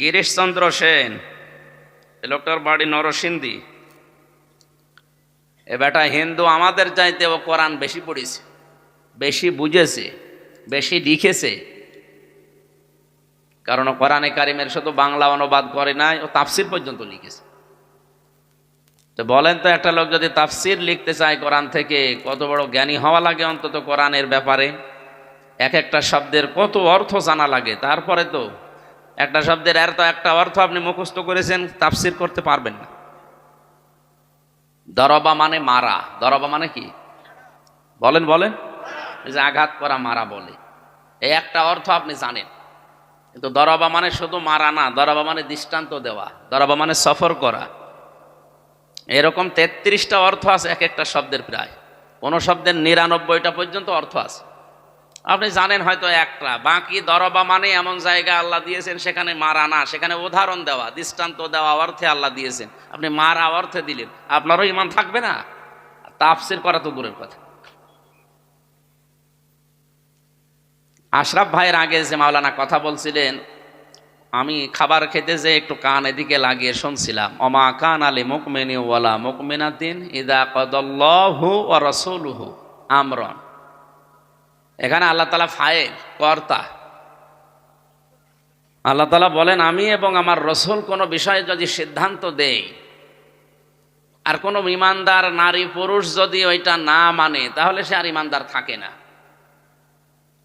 গিরিশচন্দ্র সেন, এ লোকটার বাড়ি নরসিংদী। এ বেটা হিন্দু আমাদের চাইতে ও কোরআন বেশি পড়েছে, বেশি বুঝেছে, বেশি লিখেছে। কারণ ও কোরআনে কারিমের শুধু বাংলা অনুবাদ করে নাই, ও তাফসির পর্যন্ত লিখেছে। তো বলেন তো, একটা লোক যদি তাফসির লিখতে চায় কোরআন থেকে, কত বড় জ্ঞানী হওয়া লাগে অন্তত কোরআনের ব্যাপারে। এক একটা শব্দের কত অর্থ জানা লাগে। তারপরে তো একটা শব্দের এর তো একটা অর্থ আপনি মুখস্থ করেছেন, তাফসির করতে পারবেন না। দরবা মানে মারা। দরবা মানে কি বলেন বলেন? যে আঘাত করা, মারা বলে। এই একটা অর্থ আপনি জানেন, কিন্তু দরবা মানে শুধু মারা না। দরবা মানে দৃষ্টান্ত দেওয়া, দরবা মানে সফর করা। এরকম 33টা অর্থ আছে এক একটা শব্দের। প্রায় কোনো শব্দের 99টা পর্যন্ত অর্থ আছে। আপনি জানেন হয়তো একটা, বাকি দরবা মানে এমন জায়গা আল্লাহ দিয়েছেন সেখানে মারা না, সেখানে উদাহরণ দেওয়া, দৃষ্টান্ত দেওয়া অর্থে আল্লাহ দিয়েছেন। আপনি মারা অর্থে দিলেন, আপনারও ইমান থাকবে না? তাফসির করা তো দূরের কথা। আশরাফ ভাইয়ের আগে যে মাওলানা কথা বলছিলেন, আমি খাবার খেতে যে একটু কান এদিকে লাগিয়ে শুনছিলাম। ওমা কান আলী মুকমিনি ওয়ালা মুকমিনাতিন ইদা কাদাল্লাহু ওয়া রাসূলুহু আমরান। এখানে আল্লাহ তাআলা ফাইল, কর্তা। আল্লাহ তাআলা বলেন, আমি এবং আমার রসুল কোনো বিষয়ে যদি সিদ্ধান্ত দেই, আর কোনো ইমানদার নারী পুরুষ যদি ওইটা না মানে, তাহলে সে আর ইমানদার থাকে না।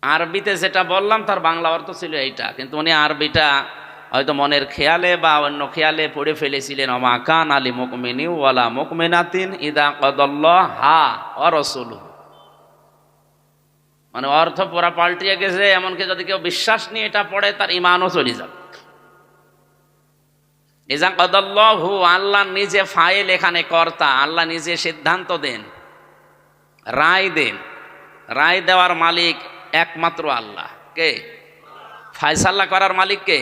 আরবিতে যেটা বললাম তার বাংলা অর্থ ছিল এইটা, কিন্তু উনি আরবিটা হয়তো মনের খেয়ালে বা অন্য খেয়ালে পড়ে ফেলেছিলেন। ওমা কান আলী মুকমিনি ওয়ালা মুকমিনাতিন ইদা কাদাল্লাহা ওয়া রাসূলুহু। মানে অর্থ পুরা পাল্টিয়ে গেছে। এমনকি যদি কেউ বিশ্বাস নিয়ে এটা পড়ে, তার ইমানও চলে যাবে। ইজা কাদাল্লাহু, আল্লাহ নিজে ফাইল, এখানে কর্তা। আল্লাহ নিজে সিদ্ধান্ত দেন, রায় দেন। রায় দেওয়ার মালিক একমাত্র আল্লাহ। কে? ফায়সাল্লা করার মালিক কে?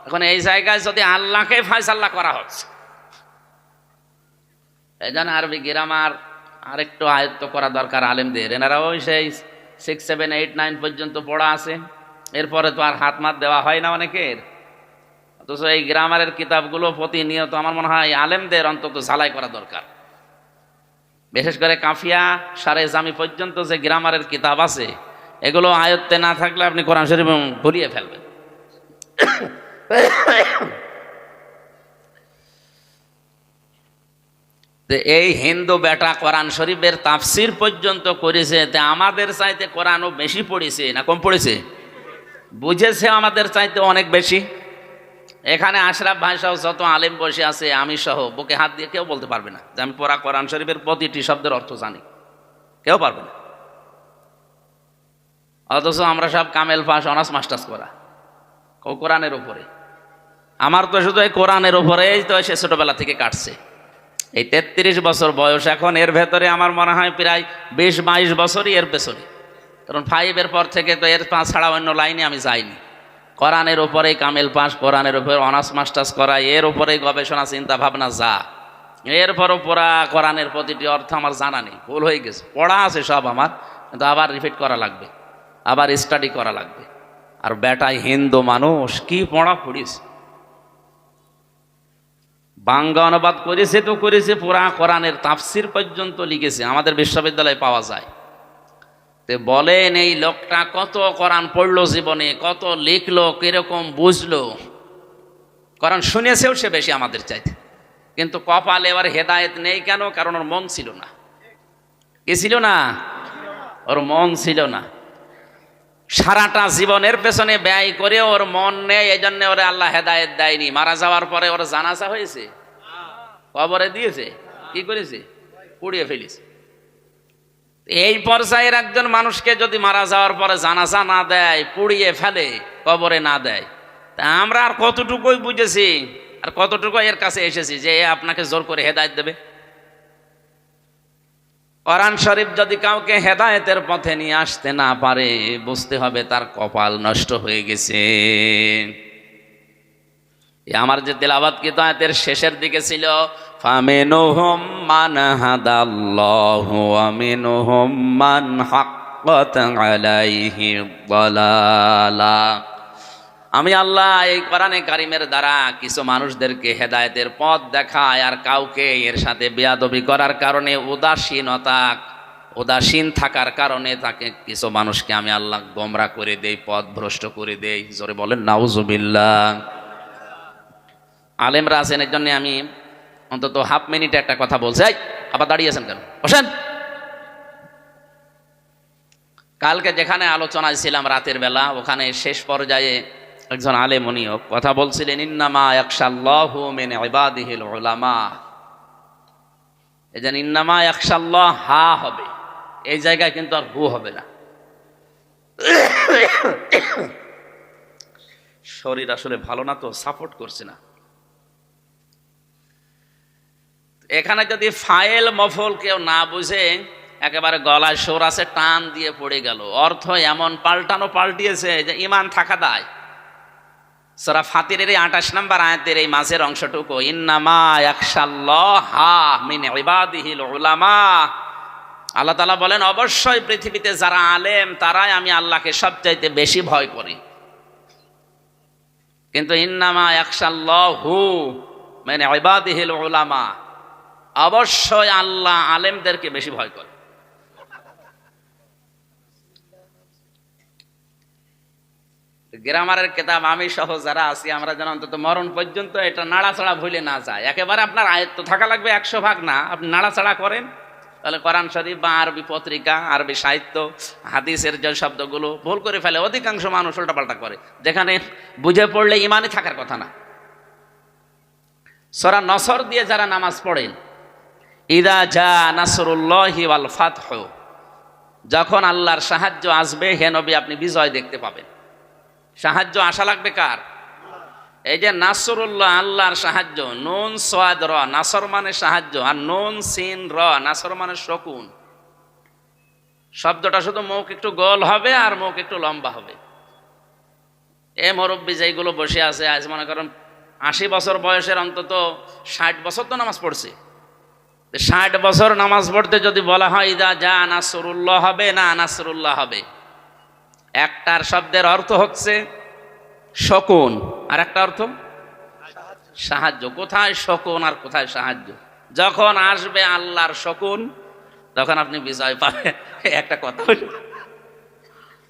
এখন এই জায়গায় যদি আল্লাহকে ফায়সাল্লা করা হচ্ছে, এই জন্য আরবি গ্রামার আরেকটু আয়ত্ত করা দরকার আলেমদের। এনারা ওই সেই 6, 7, 8, 9 পর্যন্ত পড়া আছে, এরপরে তো আর হাত মাত দেওয়া হয় না অনেকের। অথচ এই গ্রামারের কিতাবগুলো প্রতিনিয়ত আমার মনে হয় আলেমদের অন্তত ঝালাই করা দরকার। বিশেষ করে কাফিয়া, সারে জামি পর্যন্ত যে গ্রামারের কিতাব আছে, এগুলো আয়ত্তে না থাকলে আপনি কোরআন শরীফ ভুলিয়ে ফেলবেন। এই হিন্দু বেটা কোরআন শরীফের তাফসির পর্যন্ত করেছে। তে আমাদের চাইতে কোরআনও বেশি পড়েছে না কম পড়েছে? বুঝেছে আমাদের চাইতে অনেক বেশি। এখানে আশরাফ ভাই সহ যত আলেম বসে আছে, আমি সহ, বুকে হাত দিয়ে কেউ বলতে পারবে না যে আমি পুরা কোরআন শরীফের প্রতিটি শব্দের অর্থ জানি। কেউ পারবে না। অথচ আমরা সব কামেল পাস, অনার্স মাস্টার্স করা কোরআনের উপরে। আমার তো শুধু এই কোরআনের উপরেই তো সে ছোটবেলা থেকে কাটছে। এই 33 বছর বয়স এখন, এর ভেতরে আমার মনে হয় প্রায় 20-22 বছরই এর পেছনে। কারণ 5-এর পর থেকে তো এর পাঁচ ছাড়া অন্য লাইনে আমি যাইনি। কোরআনের উপরেই কামেল পাস, কোরআনের উপরে অনার্স মাস্টার্স করা, এর উপরেই গবেষণা চিন্তা ভাবনা যা। এরপরও পুরা কোরআনের প্রতিটি অর্থ আমার জানা নেই, ভুল হয়ে গেছে। পড়া আছে সব আমার, কিন্তু আবার রিপিট করা লাগবে, আবার স্টাডি করা লাগবে। আর বেটাই হিন্দু মানুষ, কি পড়া পড়িস। বাংলা অনুবাদ করেছে তো করেছে, পুরা কোরআনের তাফসির পর্যন্ত লিখেছে, আমাদের বিশ্ববিদ্যালয়ে পাওয়া যায়। তো বলেন, এই লোকটা কত কোরআন পড়লো জীবনে, কত লিখলো, কিরকম বুঝলো। কোরআন শুনেছেও সে বেশি আমাদের চাইতে, কিন্তু কপালে এবার হেদায়েত নেই। কেন? কারণ ওর মন ছিল না। কি ছিল না? ওর মন ছিল না। সারাটা জীবনের পেছনে ব্যয় করে ওর মন নেই, এই জন্য ওরে আল্লাহ হেদায়েত দেয়নি। মারা যাওয়ার পরে ওর জানাজা হয়েছে, কবরে দিয়েছে, কি করেছে? পুড়িয়ে ফেলেছে। এই পর্যায়ের একজন মানুষকে যদি মারা যাওয়ার পরে জানাজা না দেয়, পুড়িয়ে ফেলে, কবরে না দেয়, তা আমরা আর কতটুকুই বুঝেছি, আর কতটুকু এর কাছে এসেছি যে আপনাকে জোর করে হেদায়েত দেবে? কোরআন শরীফ যদি কাউকে হেদায়েতের পথে নিয়ে আসতে না পারে, বুঝতে হবে তার কপাল নষ্ট হয়ে গেছে। আমার যে তেলাওয়াত কিতাবের শেষের দিকে ছিল, ফামিনহুম মান হাদাল্লাহু ওয়া মিনহুম মান হাক্কাত আলাইহি যালালা। আমি আল্লাহ এই কোরআনে কারিমের দ্বারা কিছু মানুষদেরকে হেদায়েতের পথ দেখায়, আর কাউকে এর সাথে বেয়াদবি করার কারণে উদাসীন থাকার কারণে তাকে কিছু মানুষকে আমি আল্লাহ গোমরা করে দেই, পথ ভ্রষ্ট করে দেই। জোরে বলেন নাউজুবিল্লাহ। আলেমরা আছেন, এর জন্য আমি অন্তত হাফ মিনিটে একটা কথা বলছি। আবার দাঁড়িয়েছেন কেন? বসেন। কালকে যেখানে আলোচনায় ছিলাম রাতের বেলা, ওখানে শেষ পর্যায়ে একজন আলেম উনিও কথা বলছিলেন, ইন্নামা ইয়াখশাল্লাহু মিন ইবাদিহিল উলামা। এই যে ইন্নামা ইয়াখশাল্লাহ হা হবে, এই জায়গায় কিন্তু আর হু হবে না। শরীর আসলে ভালো না, তো সাপোর্ট করছে না। এখানে যদি ফাইল মফল কেউ না বুঝে, একেবারে গলায় সুর আছে, টান দিয়ে পড়ে গেল, অর্থ এমন পাল্টিয়েছে যে ইমান থাকা দায়। সূরা ফাতিরের 28 নম্বর আয়াতের এই মাঝের অংশটুকু, ইন্নামা ইয়াখশাল্লাহা মিন ইবাদিহিল উলামা। আল্লাহ তাআলা বলেন, অবশ্যই পৃথিবীতে যারা আলেম তারাই আমি আল্লাহকে সবচাইতে বেশি ভয় করি। কিন্তু ইন্নামা ইয়াখশাল্লাহু মিন ইবাদিহিল উলামা, অবশ্যই আল্লাহ আলেমদেরকে বেশি ভয় করে। গ্রামারের কিতাব আমি সহ যারা আছি, আমরা যেন অন্তত মরণ পর্যন্ত এটা নাড়াচাড়া ভুলে না যায়। একেবারে আপনার আয়ত্ত থাকা লাগবে 100 ভাগ না, আপনি নাড়াচাড়া করেন, তাহলে কোরআন শরীফ বা আরবি পত্রিকা, আরবি সাহিত্য, হাদিসের যে শব্দগুলো ভুল করে ফেলে অধিকাংশ মানুষ, উল্টাপাল্টা করে, যেখানে বুঝে পড়লে ইমানই থাকার কথা না। সূরা নসর দিয়ে যারা নামাজ পড়েন, ইদা জা নাসরুল্লাহি ওয়াল ফাতহ, যখন আল্লাহর সাহায্য আসবে হে নবী আপনি বিজয় দেখতে পাবেন। সাহায্য আসা লাগবে কার? এই যে নাসরুল্লাহ, আল্লাহর সাহায্য। নুন সাদ র, নাসর মানে সাহায্য, আর নুন সিন র, নাসর মানে শকুন। শব্দটা শুধু মুখ একটু গোল হবে আর মুখ একটু লম্বা হবে। এ মুরব্বী যেগুলো বসে আছে, আজ মনে করেন 80 বছর বয়সের, অন্তত 60 বছর তো নামাজ পড়ছে। 60 বছর নামাজ পড়তে যদি বলা হয় ইদা জা নাসরুল্লাহ হবে না নাসরুল্লাহ হবে, একটার শব্দের অর্থ হচ্ছে শকুন, আর একটা অর্থ সাহায্য। কোথায় শকুন আর কোথায় সাহায্য? যখন আসবে আল্লাহর শকুন, তখন আপনি বিজয় পাবেন। একটা কথা হলো,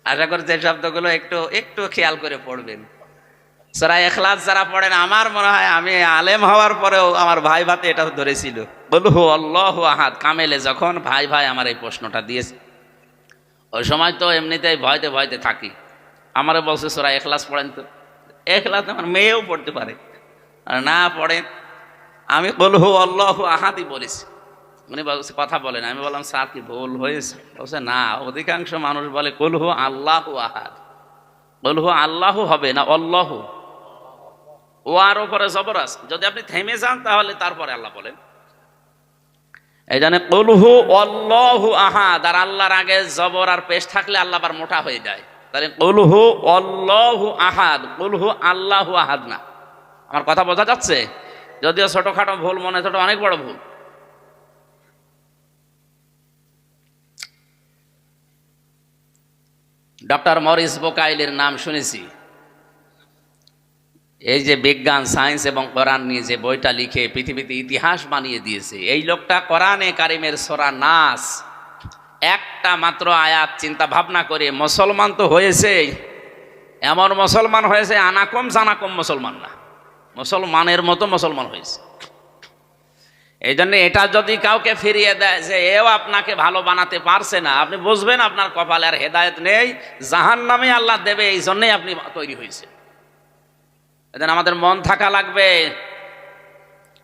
আশা করছি এই শব্দগুলো একটু খেয়াল করে পড়বেন। সূরা ইখলাস যারা পড়েন, আমার মনে হয় আমি আলেম হওয়ার পরেও আমার ভাই ভাতে এটা ধরেছিল, কুল হু আল্লাহু আহাদ কামেলে, যখন ভাই আমার এই প্রশ্নটা দিয়েছে, ওই সময় তো এমনিতেই ভয়তে থাকি। আমারও বলছে সূরা ইখলাস পড়েন, তো ইখলাস আমার মেয়েও পড়তে পারে, আর না পড়ে আমি কুল হু আল্লাহু আহাদই বলেছি। উনি বলছে কথা বলেন, আমি বললাম স্যার কি ভুল হয়েছে? বলছে না, অধিকাংশ মানুষ বলে কুল হু আল্লাহু আহাদ। কুল হু আল্লাহু হবে না আল্লাহু, ও আর উপরে জবর আছে, যদি আপনি থেমে যান তাহলে তারপরে আল্লাহ বলেন। এই জন্য কুল হু আল্লাহু আহাদ, আর আল্লাহর আগে জবর আর পেশ থাকলে আল্লাহ আবার মোটা হয়ে যায়। তাহলে কুল হু আল্লাহু আহাদ, কুল হু আল্লাহু আহাদ না। আমার কথা বোঝা যাচ্ছে? যদিও ছোটখাটো ভুল মনে, ছোট অনেক বড় ভুল। ডক্টর মরিস বোকাইলের নাম শুনেছি। এই যে বিজ্ঞান, সায়েন্স এবং কোরআন নিয়ে যে বইটা লিখে পৃথিবীতে ইতিহাস বানিয়ে দিয়েছে, এই লোকটা কোরআনে কারিমের সূরা নাস একটা মাত্র আয়াত চিন্তা ভাবনা করে মুসলমান তো হয়েছে, এমন মুসলমান হয়েছে আনাকম জানাকম মুসলমান না, মুসলমানের মতো মুসলমান হয়েছে। এই জন্য এটা যদি কাউকে ফিরিয়ে দেয় যে এও আপনাকে ভালো বানাতে পারছে না, আপনি বুঝবেন আপনার কপালে আর হেদায়েত নেই, জাহান্নামে আল্লাহ দেবে, এই জন্যই আপনি তৈরি হয়েছে। এজন্য আমাদের মন থাকা লাগবে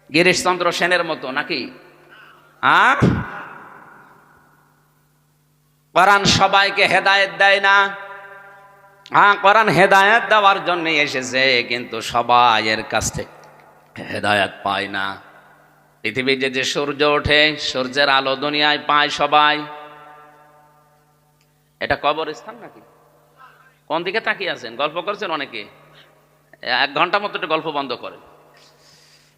গিরিশচন্দ্র সেনের মতো, নাকি? কোরআন সবাইকে হেদায়েত দেয় না। কোরআন হেদায়েত দেওয়ার জন্য এসেছে, কিন্তু সবাই এর কাছ থেকে হেদায়েত পায় না। পৃথিবীতে যে সূর্য ওঠে, সূর্যের আলো দুনিয়ায় পায় সবাই। এটা কবরস্থান নাকি? কোন দিকে তাকিয়ে আছেন? গল্প করছেন অনেকে, 1 ঘন্টা মতো একটু গল্প বন্ধ করে।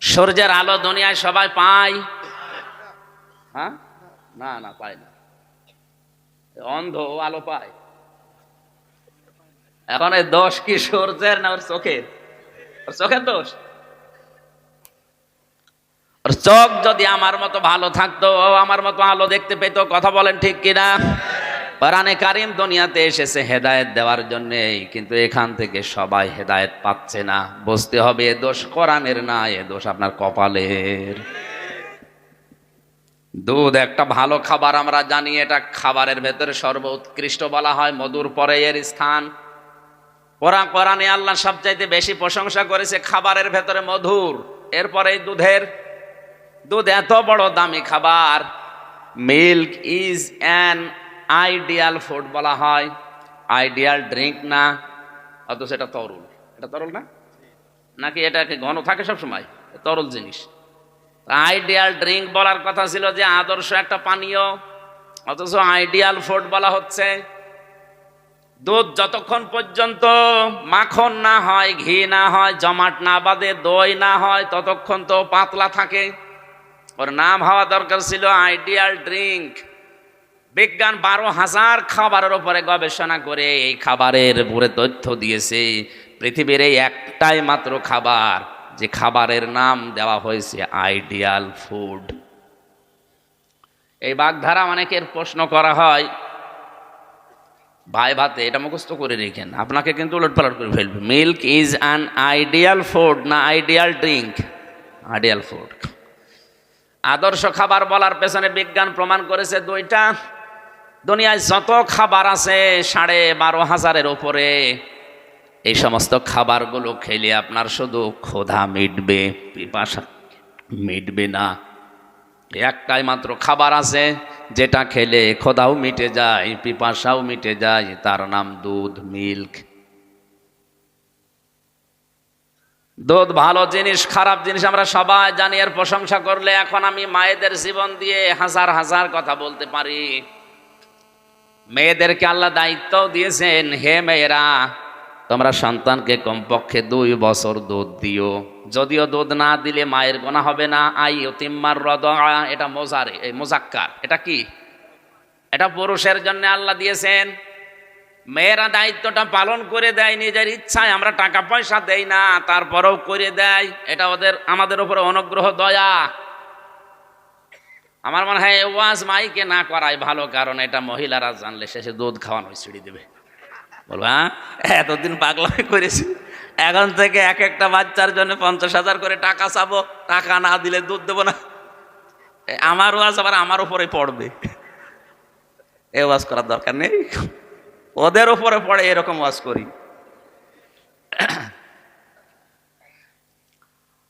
সূর্যের আলো দুনিয়ায় সবাই পায়? না পায় না। অন্ধ আলো পায়? এখন এই দোষ কি সূর্যের না ওর চোখের? ওর চোখের দোষ। ওর চোখ যদি আমার মতো ভালো থাকতো, ও আমার মতো আলো দেখতে পেতো। কথা বলেন ঠিক কিনা? কোরআনে কারীম দুনিয়াতে এসেছে হেদায়েত দেওয়ার জন্য, কিন্তু এখান থেকে সবাই হেদায়েত পাচ্ছে না। বুঝতে হবে এ দোষ কোরআনের না, এ দোষ আপনার কপালের। দুধ একটা ভালো খাবার, আমরা জানি এটা খাবারের ভেতরে সর্বোৎকৃষ্ট বলা হয়, মধুর পরে এর স্থান। কোরআনে আল্লাহ সবচাইতে বেশি প্রশংসা করেছে খাবারের ভেতরে মধুর, এরপরে দুধের। দুধ এত বড় দামি খাবার। Milk is an ideal food বলা হয়, আইডিয়াল ড্রিঙ্ক না, অথচ এটা তরল। এটা তরল না নাকি? এটাকে ঘন থাকে সব সময়, তরল জিনিস। আইডিয়াল ড্রিঙ্ক বলার কথা ছিল যে আদর্শ একটা পানীয়, অথচ আইডিয়াল ফুড বলা হচ্ছে। দুধ যতক্ষণ পর্যন্ত মাখন না হয়, ঘি না হয়, জমাট না বাঁধে, দই না হয়, ততক্ষণ তো পাতলা থাকে। ওর নাম হওয়া দরকার ছিল আইডিয়াল ড্রিঙ্ক। বিজ্ঞান 12,000 খাবারের উপরে গবেষণা করে এই খাবারের উপরে তথ্য দিয়েছে। পৃথিবীর এই একটাই মাত্র খাবার যে খাবারের নাম দেওয়া হয়েছে আইডিয়াল ফুড। এই বাগধারা অনেকের প্রশ্ন করা হয় ভাই ভাতে, এটা মুখস্থ করে রেখেন, আপনাকে কিন্তু উলটপালট করে ফেলবে। Milk is an ideal food না আইডিয়াল ড্রিঙ্ক? Ideal food. আদর্শ খাবার বলার পেছনে বিজ্ঞান প্রমাণ করেছে দুইটা। দুনিয়ায় যত খাবার আছে 12,500-এর উপরে, এই সমস্ত খাবারগুলো খেলে আপনার শুধু ক্ষুধা মিটবে, পিপাসা মিটবে না। একটাই মাত্র খাবার আছে যেটা খেলে ক্ষুধাও মিটে যায়, পিপাসাও মিটে যায়, তার নাম দুধ, মিল্ক। দুধ ভালো জিনিস, খারাপ জিনিস আমরা সবাই জানি। এর প্রশংসা করলে এখন আমি মায়েদের জীবন দিয়ে হাজার হাজার কথা বলতে পারি। মেয়েদেরকে আল্লাহ দায়িত্ব দিয়েছেন, হে মেয়েরা তোমরা সন্তানকে কমপক্ষে 2 বছর দুধ দিও। যদিও দুধ না দিলে মায়ের গোনা হবে না। আইয়ুতিম্মার রদা, এটা মোজারে, এই মোজাক্কার। এটা কি? এটা পুরুষের জন্য আল্লাহ দিয়েছেন। মেয়েরা দায়িত্বটা পালন করে দেয় নিজের ইচ্ছায়। আমরা টাকা পয়সা দেই না, তারপরেও করে দেয়। এটা আমাদের উপরে অনুগ্রহ, দয়া। আমার মনে হয় ওয়াজ মাইকে না করাই ভালো, কারণ এটা মহিলারা জানলে শেষে দুধ খাওয়ানো ছিঁড়ে দেবে। বলবো হ্যাঁ এতদিন পাগলামি করেছি, এখন থেকে এক একটা বাচ্চার জন্য 50,000 করে টাকা চাবো, টাকা না দিলে দুধ দেবো না। আমার ওয়াজ আবার আমার উপরে পড়বে, এ ওয়াজ করার দরকার নেই, ওদের উপরে পড়ে এরকম ওয়াজ করি।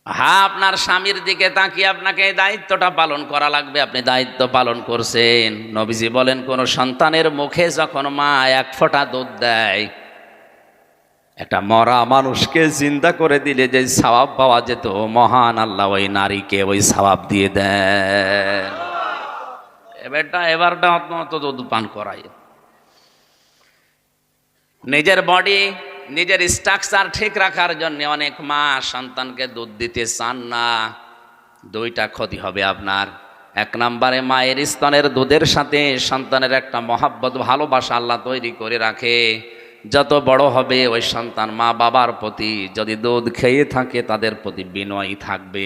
হ্যাঁ, আপনার স্বামীর দিকে তাকিয়ে আপনাকে এই দায়িত্বটা পালন করা লাগবে। আপনি দায়িত্ব পালন করছেন। নবীজি বলেন, কোন সন্তানের মুখে যখন মা 1 ফোঁটা দুধ দেয়, একটা মরা মানুষকে জিন্দা করে দিলে যে সওয়াব পাওয়া যেত, মহান আল্লাহ ওই নারীকে ওই সওয়াব দিয়ে দেন। এবারটা অত দুধ পান করায়। নিজের বডি, নিজের স্ট্রাকচার ঠিক রাখার জন্য অনেক মা সন্তানকে দুধ দিতে চান না। 2টা ক্ষতি হবে আপনার। 1 নম্বরে মায়ের স্তনের দুধের সাথে সন্তানের একটা মহাব্বত, ভালোবাসা আল্লাহ তৈরি করে রাখে। যত বড় হবে ওই সন্তান মা বাবার প্রতি যদি দুধ খেয়ে থাকে তাদের প্রতি বিনয়ী থাকবে।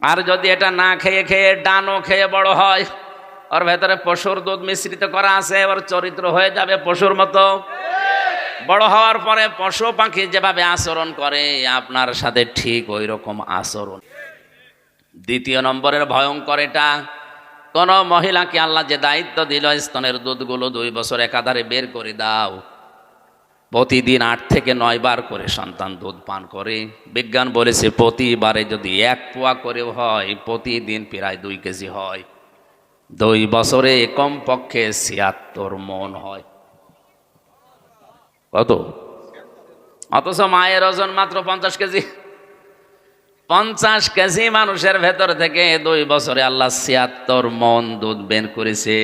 আর যদি এটা না খেয়ে খেয়ে ডানো খেয়ে বড় হয়, ওর ভেতরে পশুর দুধ মিশ্রিত করা আছে, ওর চরিত্র হয়ে যাবে পশুর মতো। বড় হওয়ার পরে পশু পাখি যেভাবে আচরণ করে আপনার সাথে ঠিক ওই রকম আচরণ। 2 নম্বরের ভয়ঙ্কর এটা, কোন মহিলাকে আল্লাহ যে দায়িত্ব দিল স্তনের দুধগুলো 2 বছর একাধারে বের করে দাও, প্রতিদিন 8 থেকে 9 বার করে সন্তান দুধ পান করে। বিজ্ঞান বলেছে প্রতিবারে যদি 1 পোয়া করেও হয়, প্রতিদিন প্রায় 2 কেজি হয়। 2 বছরে কমপক্ষে 76 মণ হয়। কত? অথচ মায়ের ওজন মাত্র 50 কেজি। 50 কেজি মানুষের ভেতর থেকে 2 বছরে আল্লাহ 76 মণ দুধ বের করেছে।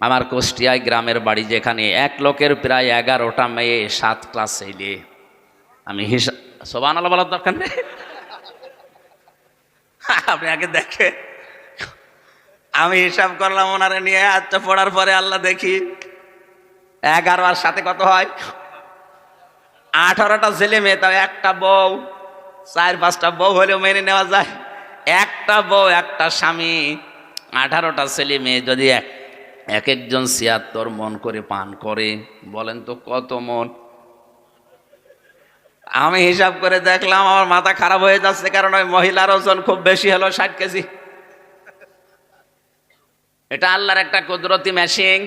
আমার কুষ্টিয়ায় গ্রামের বাড়ি, যেখানে 1 লোকের প্রায় 11টা মেয়ে, 7 ক্লাস ছেলে। আমি হিসাব, সুবহানাল্লাহ বলার দরকার নেই, আপনি আগে দেখে। আমি হিসাব করলাম ওনারে নিয়ে, আচ্ছা পড়ার পরে আল্লাহ দেখি 11 আর 7 কত হয়? 18টা ছেলে মেয়ে, তাও একটা বউ, 4-5টা বউ হলেও মেনে নেওয়া যায়। একটা বউ, একটা স্বামী, 18টা ছেলে মেয়ে যদি এক একজন 76 মন করে পান করে, বলেন তো কত মন? আমি হিসাব করে দেখলাম, আমার মাথা খারাপ হয়ে যাচ্ছে, কারণ ওই মহিলার ওজন খুব বেশি হলো, 60 কেজি। এটা আল্লাহর একটা কুদরতি মেশিন।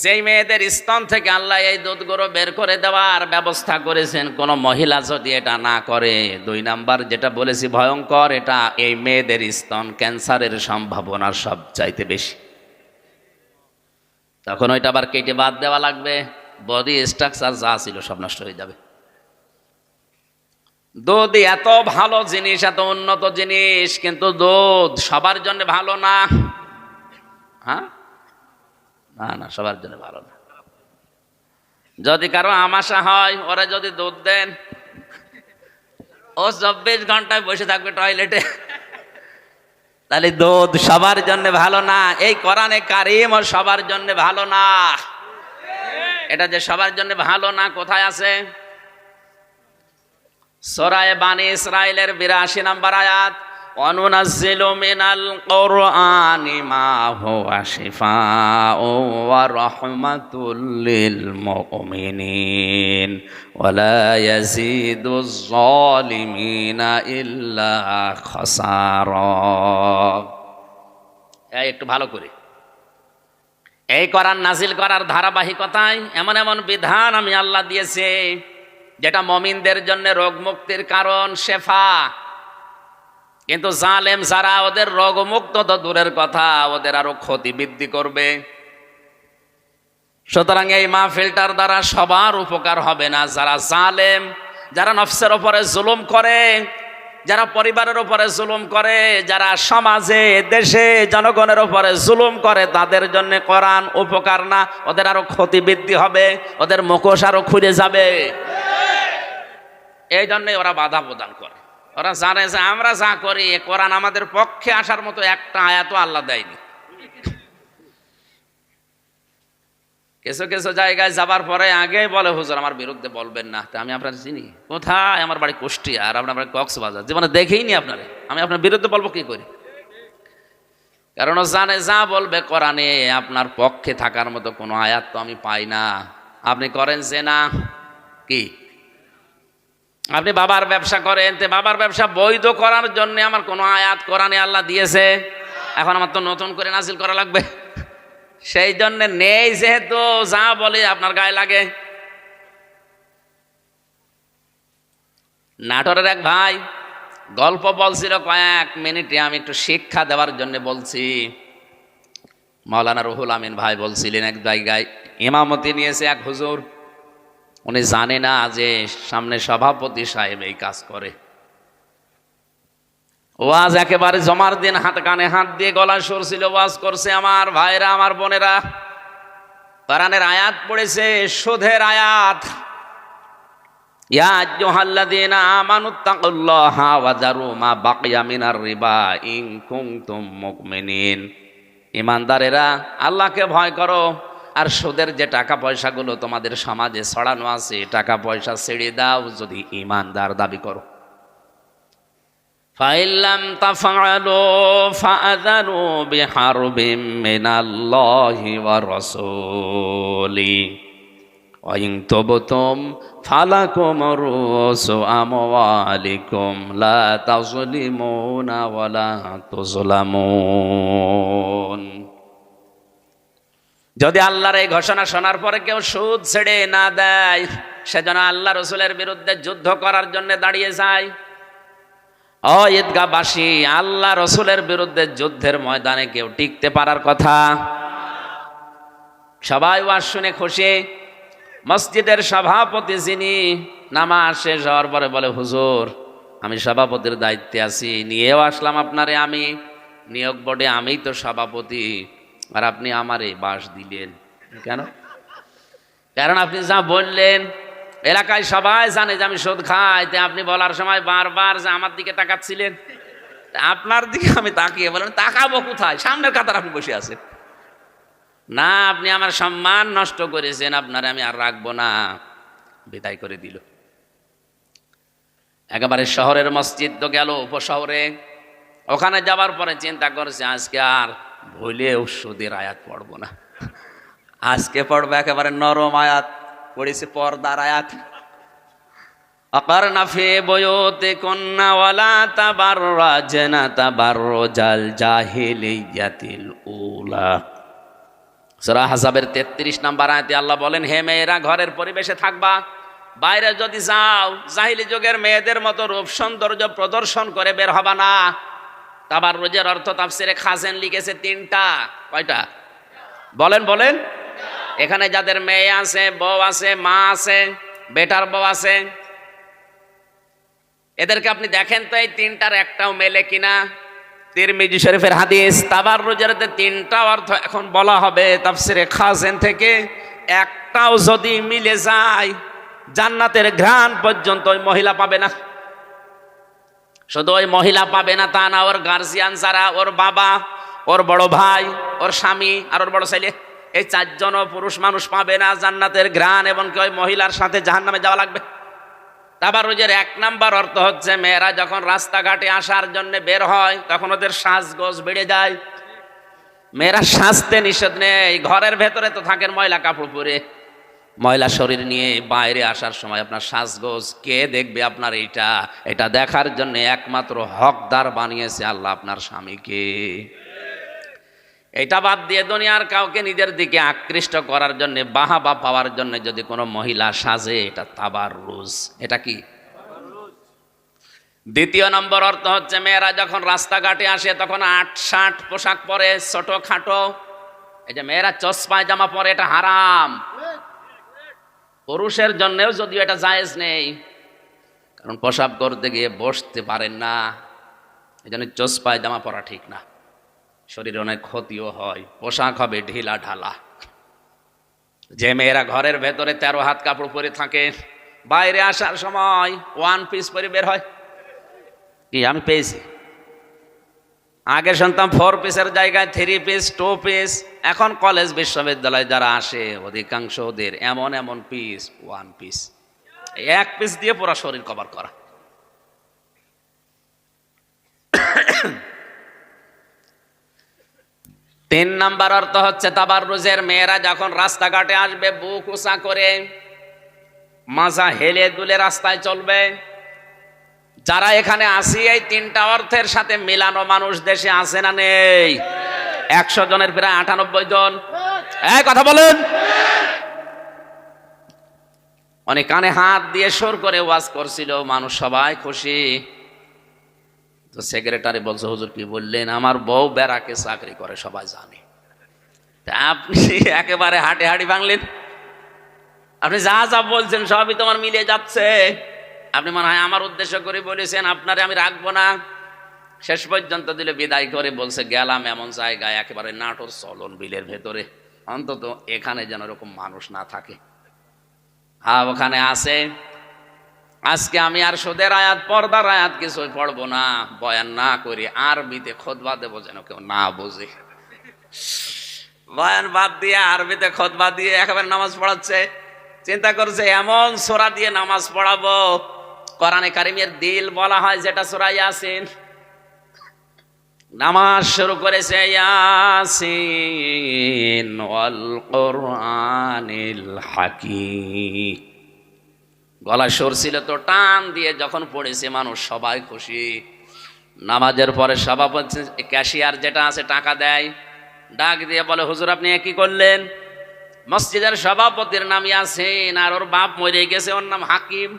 যেই মেয়েদের স্তন থেকে আল্লাহ এই দুধগুলো বের করে দেওয়ার ব্যবস্থা করেছেন, কোন মহিলা যদি এটা না করে, 2 নাম্বার যেটা বলেছি ভয়ঙ্কর, এটা এই মেয়েদের স্তন ক্যান্সারের সম্ভাবনা সবচাইতে বেশি। তখন ওইটা আবার কেটে বাদ দেওয়া লাগবে, বডি স্ট্রাকচার যা ছিল সব নষ্ট হয়ে যাবে। দুধ এত ভালো জিনিস, এত উন্নত জিনিস, কিন্তু দুধ সবার জন্য ভালো না। হ্যাঁ, না না, সবার জন্য ভালো না। যদি কারো আমাশা হয়, ওরা যদি দুধ দেন, ও 24 ঘন্টায় বসে থাকবে টয়লেটে, তাহলে দুধ সবার জন্য ভালো না। এই কোরআনে কারীম সবার জন্য ভালো না। এটা যে সবার জন্য ভালো না, কোথায় আছে? সূরা বানী ইসরাঈলের 82 নম্বর আয়াত, ওয়ানুনাজ্জিলু মিনাল কুরআনি মা হুয়া শিফাউ ওয়া রাহমাতুল লিল মুমিনিন ওয়া লা ইয়াজিদুজ যালিমিনা ইল্লা খাসারা। একটু ভালো করে, এই কোরআন নাজিল করার ধারাবাহিকতায় এমন এমন বিধান আমি আল্লাহ দিয়েছি যেটা মুমিনদের জন্য রোগ মুক্তির কারণ, শেফা। কিন্তু জালেম যারা, ওদের রোগ মুক্ত তো দূরের কথা, ওদের আরো ক্ষতি বৃদ্ধি করবে। সুতরাং এই মাহফিলটার দ্বারা সবার উপকার হবে না। যারা জালেম, যারা নফসের উপরে জুলুম করে, যারা পরিবারের উপরে জুলুম করে, যারা সমাজে দেশে জনগণের উপরে জুলুম করে, তাদের জন্য কোরআন উপকার না, ওদের আরো ক্ষতি বৃদ্ধি হবে, ওদের মুখোশ আরো খুলে যাবে। এই জন্যই ওরা বাধা প্রদান করে। ওরা জানে যে আমরা যা করি, কোরআন আমাদের পক্ষে আসার মতো একটা আয়াতও আল্লাহ দেয়নি। কিছু কিছু জায়গায় যাবার পরে আগে বলে, হুজুর আমার বিরুদ্ধে বলবেন না। তা আমি আপনার চিনি কোথায়? আমার বাড়ি কুষ্টিয়া, আর আপনার বাড়ি কক্সবাজার, জীবনে দেখেই নি আপনারে, আমি আপনার বিরুদ্ধে বলবো কি করি? কারণ ও জানে যা বলবে কোরআনে আপনার পক্ষে থাকার মতো কোনো আয়াত তো আমি পাই না। আপনি করেন যে না কি, আপনি বাবার ব্যবসা করেন, তে বাবার ব্যবসা বৈধ করার জন্য আমার কোনো আয়াত কোরআনে আল্লাহ দিয়েছে? এখন আমার তো নতুন করে নাজিল করা লাগবে। সেই জন্য নেই, যেহেতু যা বলে আপনার গায়ে লাগে। নাটোরের এক ভাই গল্প বলছিল কয়েক মিনিটে, আমি একটু শিক্ষা দেওয়ার জন্য বলছি। মাওলানা রুহুল আমিন ভাই বলছিলেন, এক জায়গায় ইমামতি নিয়েছে এক হুজুর, উনি জানে না যে সামনে সভাপতি সাহেব এই কাজ করে। ওয়াজ একেবারে জমার দিন, হাত কানে হাত দিয়ে গলা সরছিল, ওয়াজ করছে। আমার ভাইরা, আমার বোনেরা, কোরআনের আয়াত পড়েছে, সুদের আয়াত, ইয়া আইয়ুহাল্লাযীনা আমানুত্তাকুল্লাহা ওয়া যারু মা বাকিয়া মিনার রিবা ইন কুনতুম মুমিনিন। ঈমানদারেরা, আল্লাহকে ভয় করো, আর সুদের যে টাকা পয়সাগুলো তোমাদের সমাজে ছড়ানো আছে, টাকা পয়সা ছেড়ে দাও যদি ঈমানদার দাবি করো। ফাইল্লাম তাফআলু ফাআযানু বিহারবিম মিনাল্লাহি ওয়া রাসূলি ওয়া ইন তুবতুম ফালাকুম রুউসু আমওয়ালিকুম লা তাযলিমুনা ওয়া লা তুযলামুন। যদি আল্লাহর এই ঘোষণা শোনার পরে কেউ সুদ ছেড়ে না দেয়, সেজন্য আল্লাহ রসুলের বিরুদ্ধে যুদ্ধ করার জন্য দাঁড়িয়ে যায়। ও ঈদগাহবাসী, আল্লাহ রসুলের বিরুদ্ধে যুদ্ধের ময়দানে কেউ টিকতে পারার কথা? সবাই ওয়াজ শুনে খুশি। মসজিদের সভাপতি যিনি, নামাজ শেষ হওয়ার পরে বলে, হুজুর আমি সভাপতির দায়িত্বে আছি, নিয়েও আসলাম আপনারে, আমি নিয়োগ বোর্ডে আমিই তো সভাপতি, আর আপনি আমারে বাস দিলেন কেন? কারণ আপনি যা বললেন এলাকায় সবাই জানে যে আমি সুদ খাই। তে আপনি বলার সময় বারবার যে আমার দিকে তাকাচ্ছিলেন, আপনার দিকে আমি তাকিয়ে বলেন, তাকাবো কোথায়? সামনের কাতার আপনি বসে আছেন না, আপনি আমার সম্মান নষ্ট করেছেন, আপনারে আমি আর রাখবো না, বিদায় করে দিল। একেবারে শহরের মসজিদ তো গেল উপশহরে, ওখানে যাবার পরে চিন্তা করছে আজকে আর ভুলেও সুদের আয়াত পড়বো না, আজকে পড়বো একেবারে নরম আয়াত, পড়েছে পর্দার আয়াত। আকারনা ফি বুয়ুতিকুন্না ওয়ালা তাবাররাজনা তাবাররুজাল জাহিলিয়াতিল উলা। সূরা আহজাবের 33 নম্বর আয়াতে আল্লাহ বলেন, হে মেয়েরা ঘরের পরিবেশে থাকবা, বাইরে যদি যাও জাহিলি যুগের মেয়েদের মতো রূপ সৌন্দর্য প্রদর্শন করে বের হবা না। তাবাররুজের অর্থ তাফসিরে খাজেন লিখেছে 3টা। কয়টা বলেন বলেন? এখানে যাদের মেয়ে আছে, বউ আছে, মা আছে, বেটার বউ আছে, এদেরকে আপনি দেখেন তো এই 3টার একটাও মেলে কিনা। তিরমিজি শরীফের হাদিস। তাবাররুজের 3টা অর্থ এখন বলা হবে তাফসিরে খাজেন থেকে, একটাও যদি মিলে যায় জান্নাতের ঘ্রাণ পর্যন্ত ওই মহিলা পাবে না। শুধু ওই মহিলা পাবে না তা না, ওর গার্জিয়ান যারা, ওর বাবা, ওর বড় ভাই, ওর স্বামী আর ওর বড় ছেলে, এই 4জনও পুরুষ মানুষ পাবে না জান্নাতের ঘ্রাণ, এবং কি ওই মহিলার সাথে জাহান্নামে যাওয়া লাগবে। তাবাররুজের 1 নাম্বার অর্থ হচ্ছে মেয়েরা যখন রাস্তাঘাটে আসার জন্য বের হয় তখন ওদের সাজগোজ বেড়ে যায়। মেয়েরা সাজতে নিষেধ নেই, ঘরের ভেতরে তো থাকেন ময়লা কাপড় পরে, ময়লা শরীর নিয়ে বাইরে আসার সময় আপনার সাজগোজ কে দেখবে? আপনার এটা দেখার জন্য একমাত্র হকদার বানিয়েছে আল্লাহ আপনার স্বামীকে। এটা বাদ দিয়ে দুনিয়ার কাউকে নিজের দিকে আকৃষ্ট করার জন্য, বাহাবা পাওয়ার জন্য যদি কোনো মহিলা সাজে, এটা তাবাররুজ। এটা কি? 2 নম্বর অর্থ হচ্ছে মেয়েরা যখন রাস্তাঘাটে আসে তখন 8-60 পোশাক পরে, ছোট খাটো। এই যে মেয়েরা চশমায় জামা পরে, এটা হারাম। পুরুষের জন্যও যদিও এটা জায়েজ নেই, কারণ পেশাব করতে গিয়ে বসতে পারেন না, এই জন্য চশমায় জামা পরা ঠিক না, শরীরে অনেক ক্ষতিও হয়। পোশাক হবে ঢিলা ঢালা। যে মেয়েরা ঘরের ভেতরে 13 হাত কাপড় পরে থাকে, বাইরে আসার সময় 1 পিস পরে বের হয়। কি আমি পেয়েছি, আগে শুনতাম 4 পিসের জায়গায় 3 পিস, 2 পিস। এখন কলেজ বিশ্ববিদ্যালয় যারা আসে অধিকাংশ ওদের এমন পিস, 1 পিস, 1 পিস দিয়ে পুরো শরীর কভার করা। 3 নাম্বার অর্থ হচ্ছে তাবাররুজের মেয়েরা যখন রাস্তাঘাটে আসবে বুক উঁচা করে, মাজা হেলে দুলে রাস্তায় চলবে। যারা এখানে আসি এই 3টা অর্থের সাথে মিলানো মানুষ দেশে আছে না নেই? 100 জনের প্রায় 98 জন। এই কথা বলেন। অনেক কানে হাত দিয়ে সুর করে ওয়াজ করছিল, মানুষ সবাই খুশি। তো সেক্রেটারি বলছে, হুজুর কি বললেন? আমার বউ ব্যারাকে চাকরি করে, সবাই জানে। তা আপনি একেবারে হাটে হাড়ি ভাঙলেন। আপনি যা যা বলছেন সবই তোমার মিলে যাচ্ছে। আপনি মনে হয় আমার উদ্দেশ্য করে বলেছেন, আপনারে আমি রাখবো না। শেষ পর্যন্ত দিলে বিদায় করে বলছে, গেলাম এমন জায়গায় একেবারে নাটোর চলন বিলের ভেতরে, অন্তত এখানে যেন এরকম মানুষ না থাকে। হ্যাঁ, ওখানে আছে। আজকে আমি আর সুদের আয়াত, পর্দার আয়াত কিছুই পড়বো না, বয়ান না করি, আরবিতে খুতবা দেবো যেন কেউ না বোঝে। বয়ান বাদ দিয়ে আরবিতে খুতবা দিয়ে একেবারে নামাজ পড়াচ্ছে। চিন্তা করছে এমন সূরা দিয়ে নামাজ পড়াবো, কোরআনে কারিমের দিল বলা হয় যেটা সূরা ইয়াসিন। নামাজ শুরু করেছে ইয়াসিন ওয়াল কুরআনিল হাকীম। গলা সুর ছিল তো, টান দিয়ে যখন পড়েছে মানুষ সবাই খুশি। নামাজের পরে সভাপতি, ক্যাশিয়ার যেটা আছে টাকা দেয়, ডাক দিয়ে বলে, হুজুর আপনি কি করলেন? মসজিদের সভাপতির নাম ইয়াসিন, আর ওর বাপ মরে গেছে, ওর নাম হাকিম।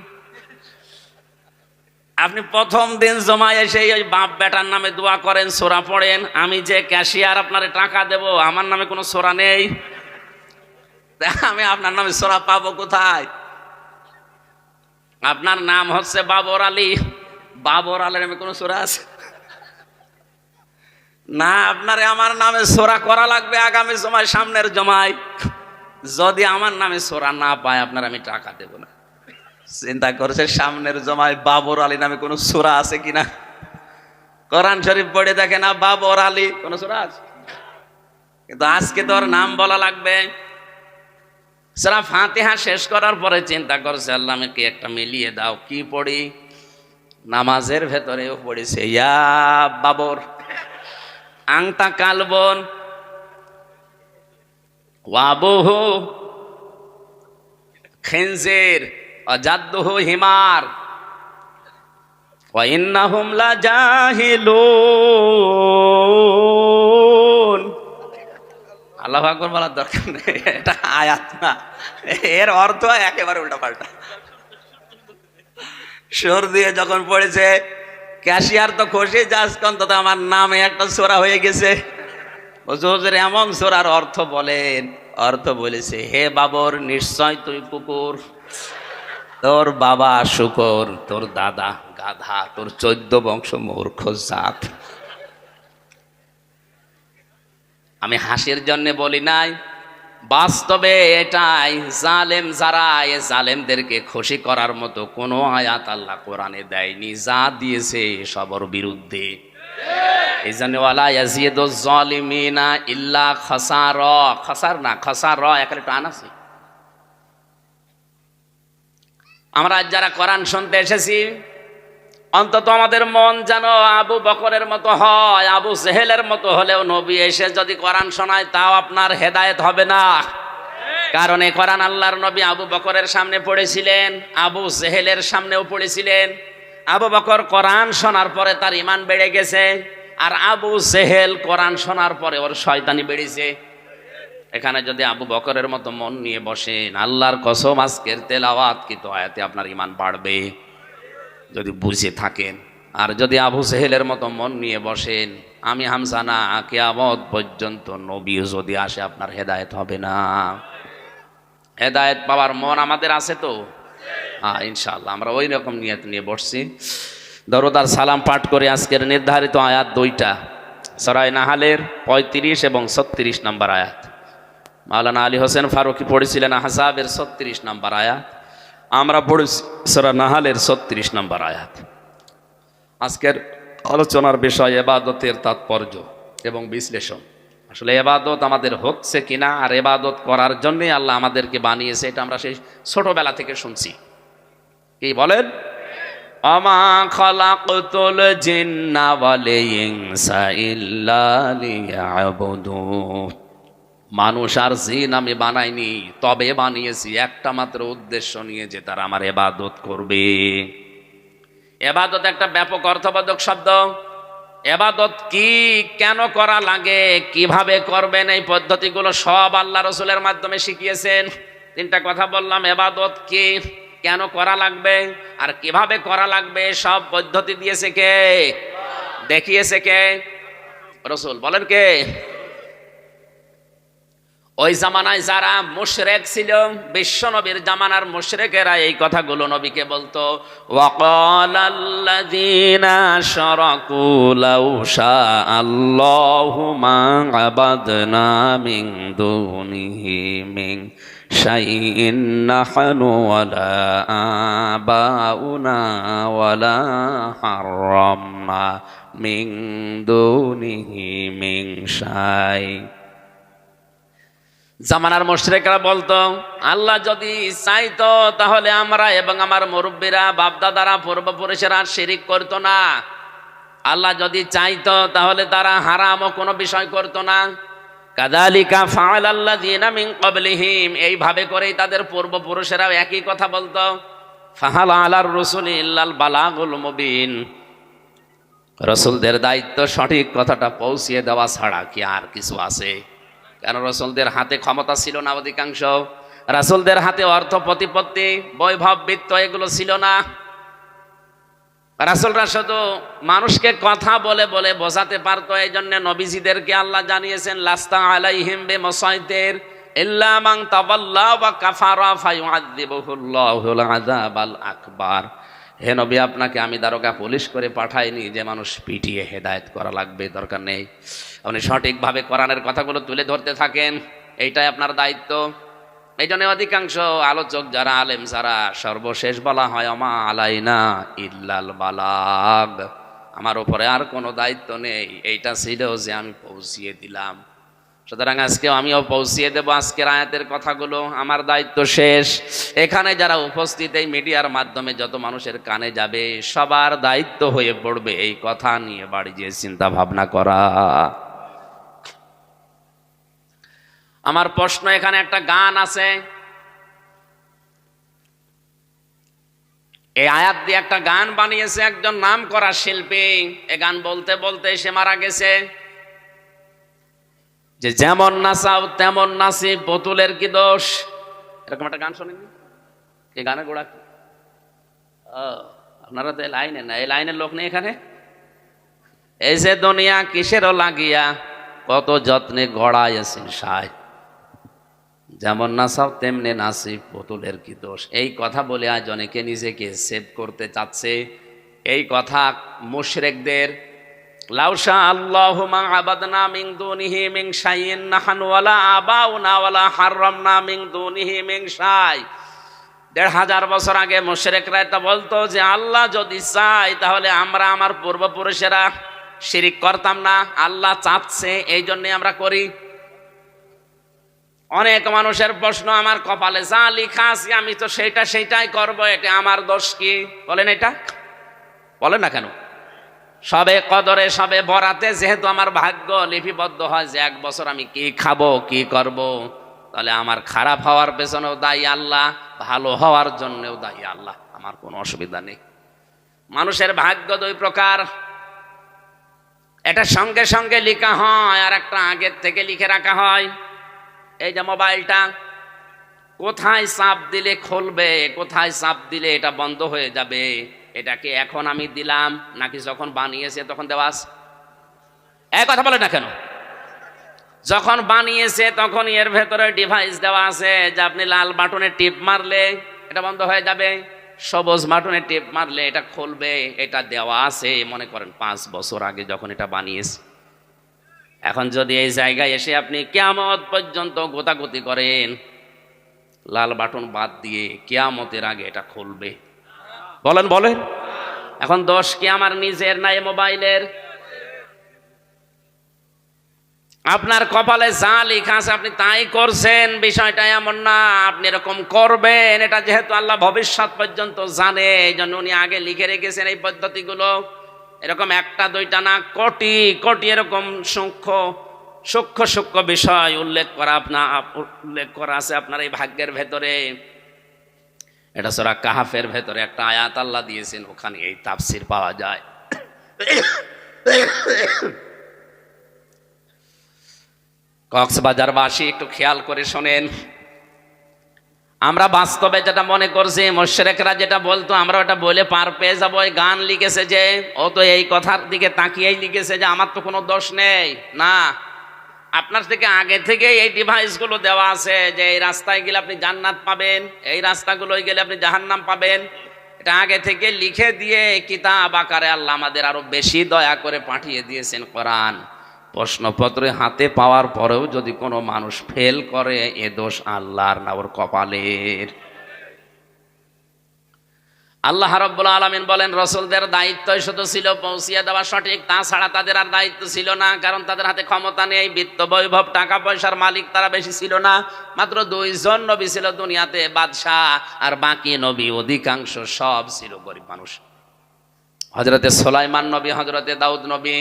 আপনি প্রথম দিন জমায় এসে ওই বাপ বেটার নামে দোয়া করেন, সূরা পড়েন। আমি যে ক্যাশিয়ার আপনারে টাকা দেব, আমার নামে কোনো সূরা নেই, আমি আপনার নামে সূরা পাবো কোথায়? আপনার নাম হচ্ছে বাবর আলী, বাবর আলীর নামে কোনো সূরা আছে না? আপনারে আমার নামে সূরা করা লাগবে আগামী জমায়, সামনের জমায়। যদি আমার নামে সূরা না পায় আপনার আমি টাকা দেব না। চিন্তা করছে সামনের জমায় বাবর আলী নামে কোনো সূরা আছে কিনা। কোরআন শরীফ পড়ে দেখে না বাবর আলী কোনো সূরা আছে, কিন্তু আজকে তো ওর নাম বলা লাগবে। সূরা ফাতিহা শেষ করার পরে চিন্তা করছে, আল্লাহ আমাকে একটা মিলিয়ে দাও, কি পড়ি? নামাজের ভেতরেও পড়েছে ইয়া বাবর আংতা কালবন ওয়াবুহু খিনজির অজাদ্দুহু হিমার ওয়া ইন্নাহুম লাজাহিলুন। আল্লাহু আকবার বলার দরকার নেই, এটা আয়াত না, এর অর্থ একেবারে উল্টা পাল্টা। সুর দিয়ে যখন পড়েছে ক্যাশিয়ার তো খুশি, জাস্ট অন্তত আমার নামে একটা সূরা হয়ে গেছে। হুজুর এমন সূরার অর্থ বলেন, অর্থ বলেছে হে বাবর নিশ্চয় তুই কুকুর, তোর বাবা শুকর, তোর দাদা গাধা, তোর 14 বংশ মূর্খ জাত। আমি হাসির জন্য বলি নাই, বাস্তবে এটাই। জালেম যারা, এ জালেমদেরকে খুশি করার মতো কোনো আয়াত আল্লাহ কোরআনে দেয়নি, যা দিয়েছে সবর বিরুদ্ধে। এই জন্য ওয়ালা ইয়াজিদুজ জালিমিনা ইল্লা খাসারা, খাসার না খাসারা এখানে টান আছে। আমরা আজ যারা কোরআন শুনতে এসেছি, অন্তত আমাদের মন যেন আবু বকরের মতো হয়। আবু জেহেলের মতো হলেও নবী এসে যদি কোরআন শোনায় তাও আপনার হেদায়েত হবে না। কারণ এই কোরআন আল্লাহর নবী আবু বকরের সামনে পড়েছিলেন, আবু জেহেলের সামনেও পড়েছিলেন। আবু বকর কোরআন শোনার পরে তার ঈমান বেড়ে গেছে, আর আবু জেহেল কোরআন শোনার পরে ওর শয়তানি বেড়েছে। এখানে যদি আবু বকরের মতো মন নিয়ে বসেন, আল্লাহর কসম আজকের তেলাওয়াত কিন্তু আয়াতে আপনার ঈমান বাড়বে যদি বুঝে থাকেন। আর যদি আবু জেহেলের মতো মন নিয়ে বসেন, আমি হামজা না, কিয়ামত পর্যন্ত নবী যদি আসে আপনার হেদায়েত হবে না। হেদায়েত পাওয়ার মন আমাদের আছে তো? হ্যাঁ ইনশাআল্লাহ আমরা ওই রকম নিয়ত নিয়ে বসছি। দরুদ আর সালাম পাঠ করে আজকের নির্ধারিত আয়াত দুইটা, সূরা নাহালের 35 এবং 36 নম্বর আয়াত। মাওলানা আলী হোসেন ফারুকি পড়েছিলেন আহজাবের 36 নম্বর আয়াত, আমরা পড়েছি সূরা নাহালের 36 নম্বর আয়াত। আজকের আলোচনার বিষয় ইবাদতের তাৎপর্য এবং বিশ্লেষণ। আসলে ইবাদত আমাদের হচ্ছে কিনা, আর ইবাদত করার জন্যই আল্লাহ আমাদেরকে বানিয়েছে, এটা আমরা সেই ছোটবেলা থেকে শুনছি। কি বলেন? আমা খালাকতুল জিন্না ওয়াল ইনসা ইল্লা লিয়াবুদুন। মানুষ আর জিন আমি বানাইনি, তবে বানিয়েছি একটা মাত্র উদ্দেশ্য নিয়ে, যে তারা আমার ইবাদত করবে। ইবাদত একটা ব্যাপক অর্থবোধক শব্দ। ইবাদত কি, কেন করা লাগে, কিভাবে করবেন, এই পদ্ধতিগুলো সব আল্লাহ রসুলের মাধ্যমে শিখিয়েছেন। তিনটা কথা বললাম, ইবাদত কি, কেন করা লাগবে, আর কিভাবে করা লাগবে, সব পদ্ধতি দিয়েছে কে, দেখিয়েছে কে? রসুল। বলেন কে? ওই জামানায় যারা মুশরিক ছিল, বিশ্ব নবীর জামানার মুশরিকেরা এই কথাগুলো নবীকে বলতো। ওয়াকালাল্লাযীনা আশরাকু লাউ শাআল্লাহু মা আবাদনা মিন দুনিহি মিন শাইইন নাহনু ওয়ালা আবাউনা ওয়ালা হারামনা মিন দুনিহি মিন শাই। জামানার মুশরিকরা বলতো, আল্লাহ যদি চাইতো তাহলে আমরা এবং আমার মুরব্বীরা, বাপদাদারা, পূর্বপুরুষেরা শিরিক করতো না। আল্লাহ যদি চাইতো তাহলে তারা হারামও কোনো বিষয় করতো না। কাযালিকা ফাআলাল্লাযীনা মিন ক্বাবলিহিম, এইভাবে করেই তাদের পূর্বপুরুষেরাও একই কথা বলতো। ফাহাল আলার রাসূলি ইল্লাল বালাগুল মুবিন, রাসূলদের দায়িত্ব সঠিক কথাটা পৌঁছিয়ে দেওয়া ছাড়া কি আর কিছু আছে? কারণ রাসূলদের হাতে ক্ষমতা ছিল না অধিকাংশ, রাসূলদের হাতে অর্থ প্রতিপত্তি, বৈভব, বিত্ত এগুলো ছিল না। রাসূলরা শুধু মানুষকে কথা বলে বলে বোঝাতে পারতো। এই জন্য নবীজিদেরকে আল্লাহ জানিয়েছেন, লাস্তা আলাইহিম বিমুসাইতির ইল্লা মান তাওয়াল্লা ওয়া কাফারা ফায়ুআযিবুহুল্লাহুল আযাবাল আকবার। হে নবী, আপনাকে আমি দারোগা পুলিশ করে পাঠাইনি যে মানুষ পিটিয়ে হেদায়েত করা লাগবে, দরকার নেই। আপনি সঠিকভাবে কোরআনের কথাগুলো তুলে ধরতে থাকেন, এইটাই আপনার দায়িত্ব। এই জন্য অধিকাংশ আলোচক যারা, আলেম যারা, সর্বশেষ বলা হয় আমা আলাইনা ইল্লাল বালাগ, আমার উপরে আর কোনো দায়িত্ব নেই, এইটা ছিল যে আমি পৌঁছিয়ে দিলাম। সুতরাং আজকেও আমিও পৌঁছিয়ে দেব আজকের আয়াতের কথাগুলো। আমার দায়িত্ব শেষ। এখানে যারা উপস্থিত এই মিডিয়ার মাধ্যমে যত মানুষের কানে যাবে সবার দায়িত্ব হয়ে পড়বে এই কথা নিয়ে বাড়ি যেয়ে চিন্তা ভাবনা করা। আমার প্রশ্ন, এখানে একটা গান আছে, এই আয়াত দিয়ে একটা গান বানিয়েছে একজন নাম করা শিল্পী। এ গান বলতে বলতে সে মারা গেছে, যে যেমন নাচাও তেমন নাচি, পুতুলের কি দোষ। এরকম একটা গান শোনেননি? এই গানের গোড়া কি? আপনারা তো এই লাইনে না, এই লাইনের লোক নেই এখানে। এই যে দুনিয়া কিসেরও লাগিয়া, কত যত্নে গড়াইয়াছেন সায়, যেমন নাচাও তেমনি নাচি, পুতুলের কি দোষ। এই কথা বলে আজ অনেকে নিজেকে সেভ করতে চাচ্ছে। এই কথা মুশরিকদের, লাউশা আল্লাহু মা আবাদনা মিন দুনিহি মিন শাইইন নাহনু ওয়ালা আবাউনা ওয়ালা হাররামনা মিন দুনিহি মিন শাই। ১৫০০ বছর আগে মুশরিকরা এটা বলতো যে আল্লাহ যদি চায় তাহলে আমরা আমার পূর্বপুরুষেরা শিরিক করতাম না, আল্লাহ চাচ্ছে এই জন্যই আমরা করি। অনেক মানুষের প্রশ্ন, আমার কপালে যা লেখা আছে আমি তো সেইটাই করব, এটা আমার দোষ কি? বলেন, এটা বলেন না কেন? সবে কদরে সবে বরাতে যেহেতু আমার ভাগ্য লিপিবদ্ধ হয় যে 1 বছর আমি কি খাবো কি করব, তাহলে আমার খারাপ হওয়ার পেছনেও দায়ী আল্লাহ, ভালো হওয়ার জন্যও দায়ী আল্লাহ, আমার কোনো অসুবিধা নেই। মানুষের ভাগ্য 2 প্রকার, এটা সঙ্গে সঙ্গে লেখা হয় আর একটা আগের থেকে লিখে রাখা হয়। এই যে মোবাইলটা, কোথায় চাপ দিলে খুলবে, কোথায় চাপ দিলে এটা বন্ধ হয়ে যাবে, এটাকে এখন আমি দিলাম নাকি যখন বানিয়েছে তখন দেওয়া আছে? এক কথা বলে না কেন? যখন বানিয়েছে তখন এর ভেতরে ডিভাইস দেওয়া আছে যে আপনি লাল বাটনে টিপ মারলে এটা বন্ধ হয়ে যাবে, সবুজ বাটনে টিপ মারলে এটা খুলবে, এটা দেওয়া আছে। মনে করেন 5 বছর আগে যখন এটা বানিয়েছে। এখন যদি এই জায়গায় এসে আপনি কিয়ামত পর্যন্ত গোতাগুতি করেন, লাল বাটন বাদ দিয়ে কিয়ামতের আগে এটা খুলবে। বলেন বলেন, এখন দোষ কি আমার নিজের না এই মোবাইলের? আপনার কপালে যা লেখা আছে আপনি তাই করছেন, বিষয়টা এমন না আপনি এরকম করবেন। এটা যেহেতু আল্লাহ ভবিষ্যৎ পর্যন্ত জানে, এই জন্য উনি আগে লিখে রেখেছেন এই পদ্ধতিগুলো। এরকম একটা দুইটা না, কোটি কোটি এরকম সূক্ষ্ম বিষয় উল্লেখ করা আছে আপনার এই ভাগ্যের ভেতরে। এটা সূরা কাহাফের ভেতরে একটা আয়াত আল্লাহ দিয়েছেন, ওখানে এই তাফসীর পাওয়া যায়। কক্সবাজারবাসী একটু খেয়াল করে শোনেন, আমরা বাস্তবে যেটা মনে করছি, মুশরিকরা যেটা বলতো আমরা ওটা বলে পার পেয়ে যাবো। এই গান লিখেছে যে, ও তো এই কথার দিকে তাকিয়েই লিখেছে যে আমার তো কোনো দোষ নেই। না, আপনার থেকে আগে থেকে এই ডিভাইসগুলো দেওয়া আছে যে এই রাস্তায় গেলে আপনি জান্নাত পাবেন, এই রাস্তাগুলোয় গেলে আপনি জাহান্নাম পাবেন। এটা আগে থেকে লিখে দিয়ে কিতাব আকারে আল্লাহ আমাদের আরো বেশি দয়া করে পাঠিয়ে দিয়েছেন কোরআন। প্রশ্নপত্রে হাতে পাওয়ার পরেও যদি কোনো মানুষ ফেল করে, এ দোষ আল্লাহর না ওর কপালের। আল্লাহ রাব্বুল আলামিন বলেন রাসূলদের দায়িত্ব শুধু ছিল পৌঁছিয়ে দেওয়া সঠিক, তাছাড়া তাদের আর দায়িত্ব ছিল না, কারণ তাদের হাতে ক্ষমতা নেই, বিত্ত বৈভব টাকা পয়সার মালিক তারা বেশি ছিল না। মাত্র 2 জন নবী ছিল দুনিয়াতে, বাদশাহ, আর বাকি নবী অধিকাংশ সব ছিল গরিব মানুষ। হযরতে সুলাইমান নবী, হযরতে দাউদ নবী,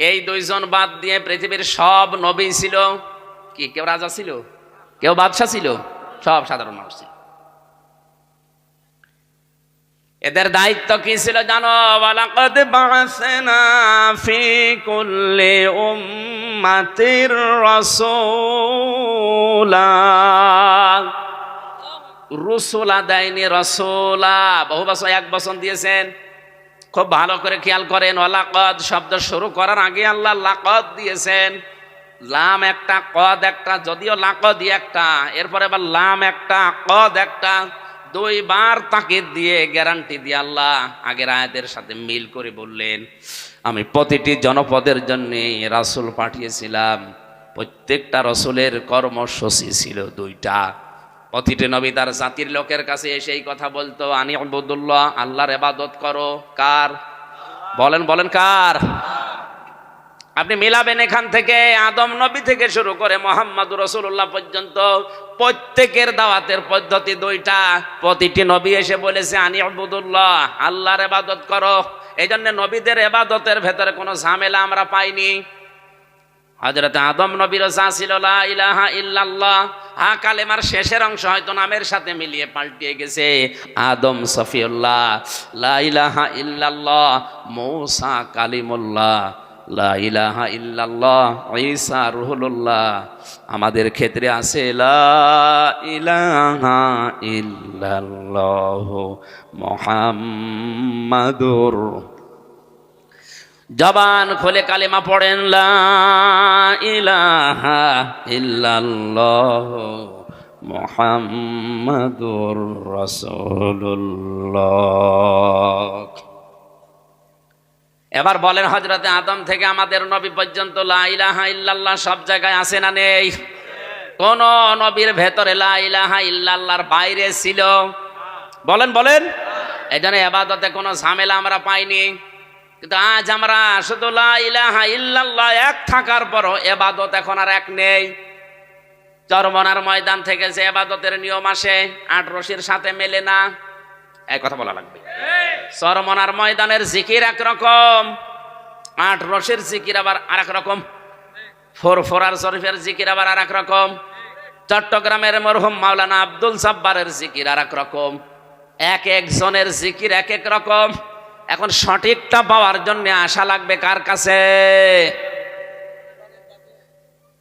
এই 2 জন বাদ দিয়ে পৃথিবীর সব নবী ছিল কি? কেউ রাজা ছিল, কেউ বাদশাহ ছিল, সব সাধারণ মানুষ ছিল। এদের দায়িত্ব কি ছিল জানো? ওয়ালাকাদ বা'আসনা ফি কুল্লি উম্মাতির রাসূলা। রসুলা দেয়নি, রসুলা। বহু বছর 1 বছর দিয়েছেন। খুব ভালো করে খেয়াল করেন, ওয়ালাকাদ শব্দ শুরু করার আগে আল্লাহ লাকাদ দিয়েছেন। লাম একটা, কদ একটা, যদিও লাকাদি একটা, এরপরে আবার লাম একটা, কদ একটা, 2 বার তাকিদ দিয়ে গ্যারান্টি দিয়ে আল্লাহ আগের আয়াতের সাথে মিল করে বললেন, আমি প্রতিটি জনপদের জন্য রাসূল পাঠিয়েছিলাম। প্রত্যেকটা রাসূলের কর্মসূচি ছিল 2টা। প্রতিটি নবী তার জাতির লোকের কাছে এসে এই কথা বলতো, আনি আবুদুল্লাহ, আল্লাহর ইবাদত করো। কার? বলেন বলেন কার? আপনি মিলাবেন এখান থেকে আদম নবী থেকে শুরু করে মুহাম্মদুর রাসূলুল্লাহ পর্যন্ত প্রত্যেকের দাওয়াতের পদ্ধতি দুইটা। প্রতিটি নবী এসে বলেছে আনি ইবুদুল্লাহ, আল্লাহর ইবাদত করো। এই জন্য নবীদের ইবাদতের ভেতরে কোনো ঝামেলা আমরা পাইনি। হযরত আদম নবীর যা ছিল লা ইলাহা ইল্লাল্লাহ, কালেমার শেষের অংশ হয়তো নামের সাথে মিলিয়ে পাল্টিয়ে গেছে, আদম সফিউল্লাহ, লা ইলাহা ইল্লাল্লাহ মূসা কালিমুল্লাহ, লা ইলাহা ইল্লাল্লাহ ঈসা রুহুল্লাহ। আমাদের ক্ষেত্রে আছে লা ইলাহা ইল্লাল্লাহ মুহাম্মাদুর। জবান খুলে কালেমা পড়েন লা ইলাহা ইল্লাল্লাহ মুহাম্মাদুর রাসূলুল্লাহ। এবার বলেন হযরতে আদম থেকে আমাদের নবী পর্যন্ত লা ইলাহা ইল্লাল্লাহ সব জায়গায় আছে না নেই? কোন নবীর ভেতরে লা ইলাহা ইল্লাল্লাহর বাইরে ছিল? বলেন বলেন। এজন্য ইবাদতে কোনো ঝামেলা আমরা পাইনি। কিন্তু আজ আমরা শুধু লা ইলাহা ইল্লাল্লাহ এক থাকার পরও ইবাদত এখন আর এক নেই। চরমনার ময়দান থেকে যে ইবাদতের নিয়ম আসে ৮ রশির সাথে মেলে না, এই কথা বলা লাগবে। চরমনার ময়দানের জিকির একরকম, ৮ রশির জিকির আবার আরেক রকম, ফোরফোরার শরীফের জিকির আবার আরেক রকম, চট্টগ্রামের মরহুম মাওলানা আব্দুল সাব্বারের জিকির আরেক রকম, এক একজনের জিকির এক এক রকম। এখন সঠিকটা পাওয়ার জন্য আশা লাগবে কার কাছে?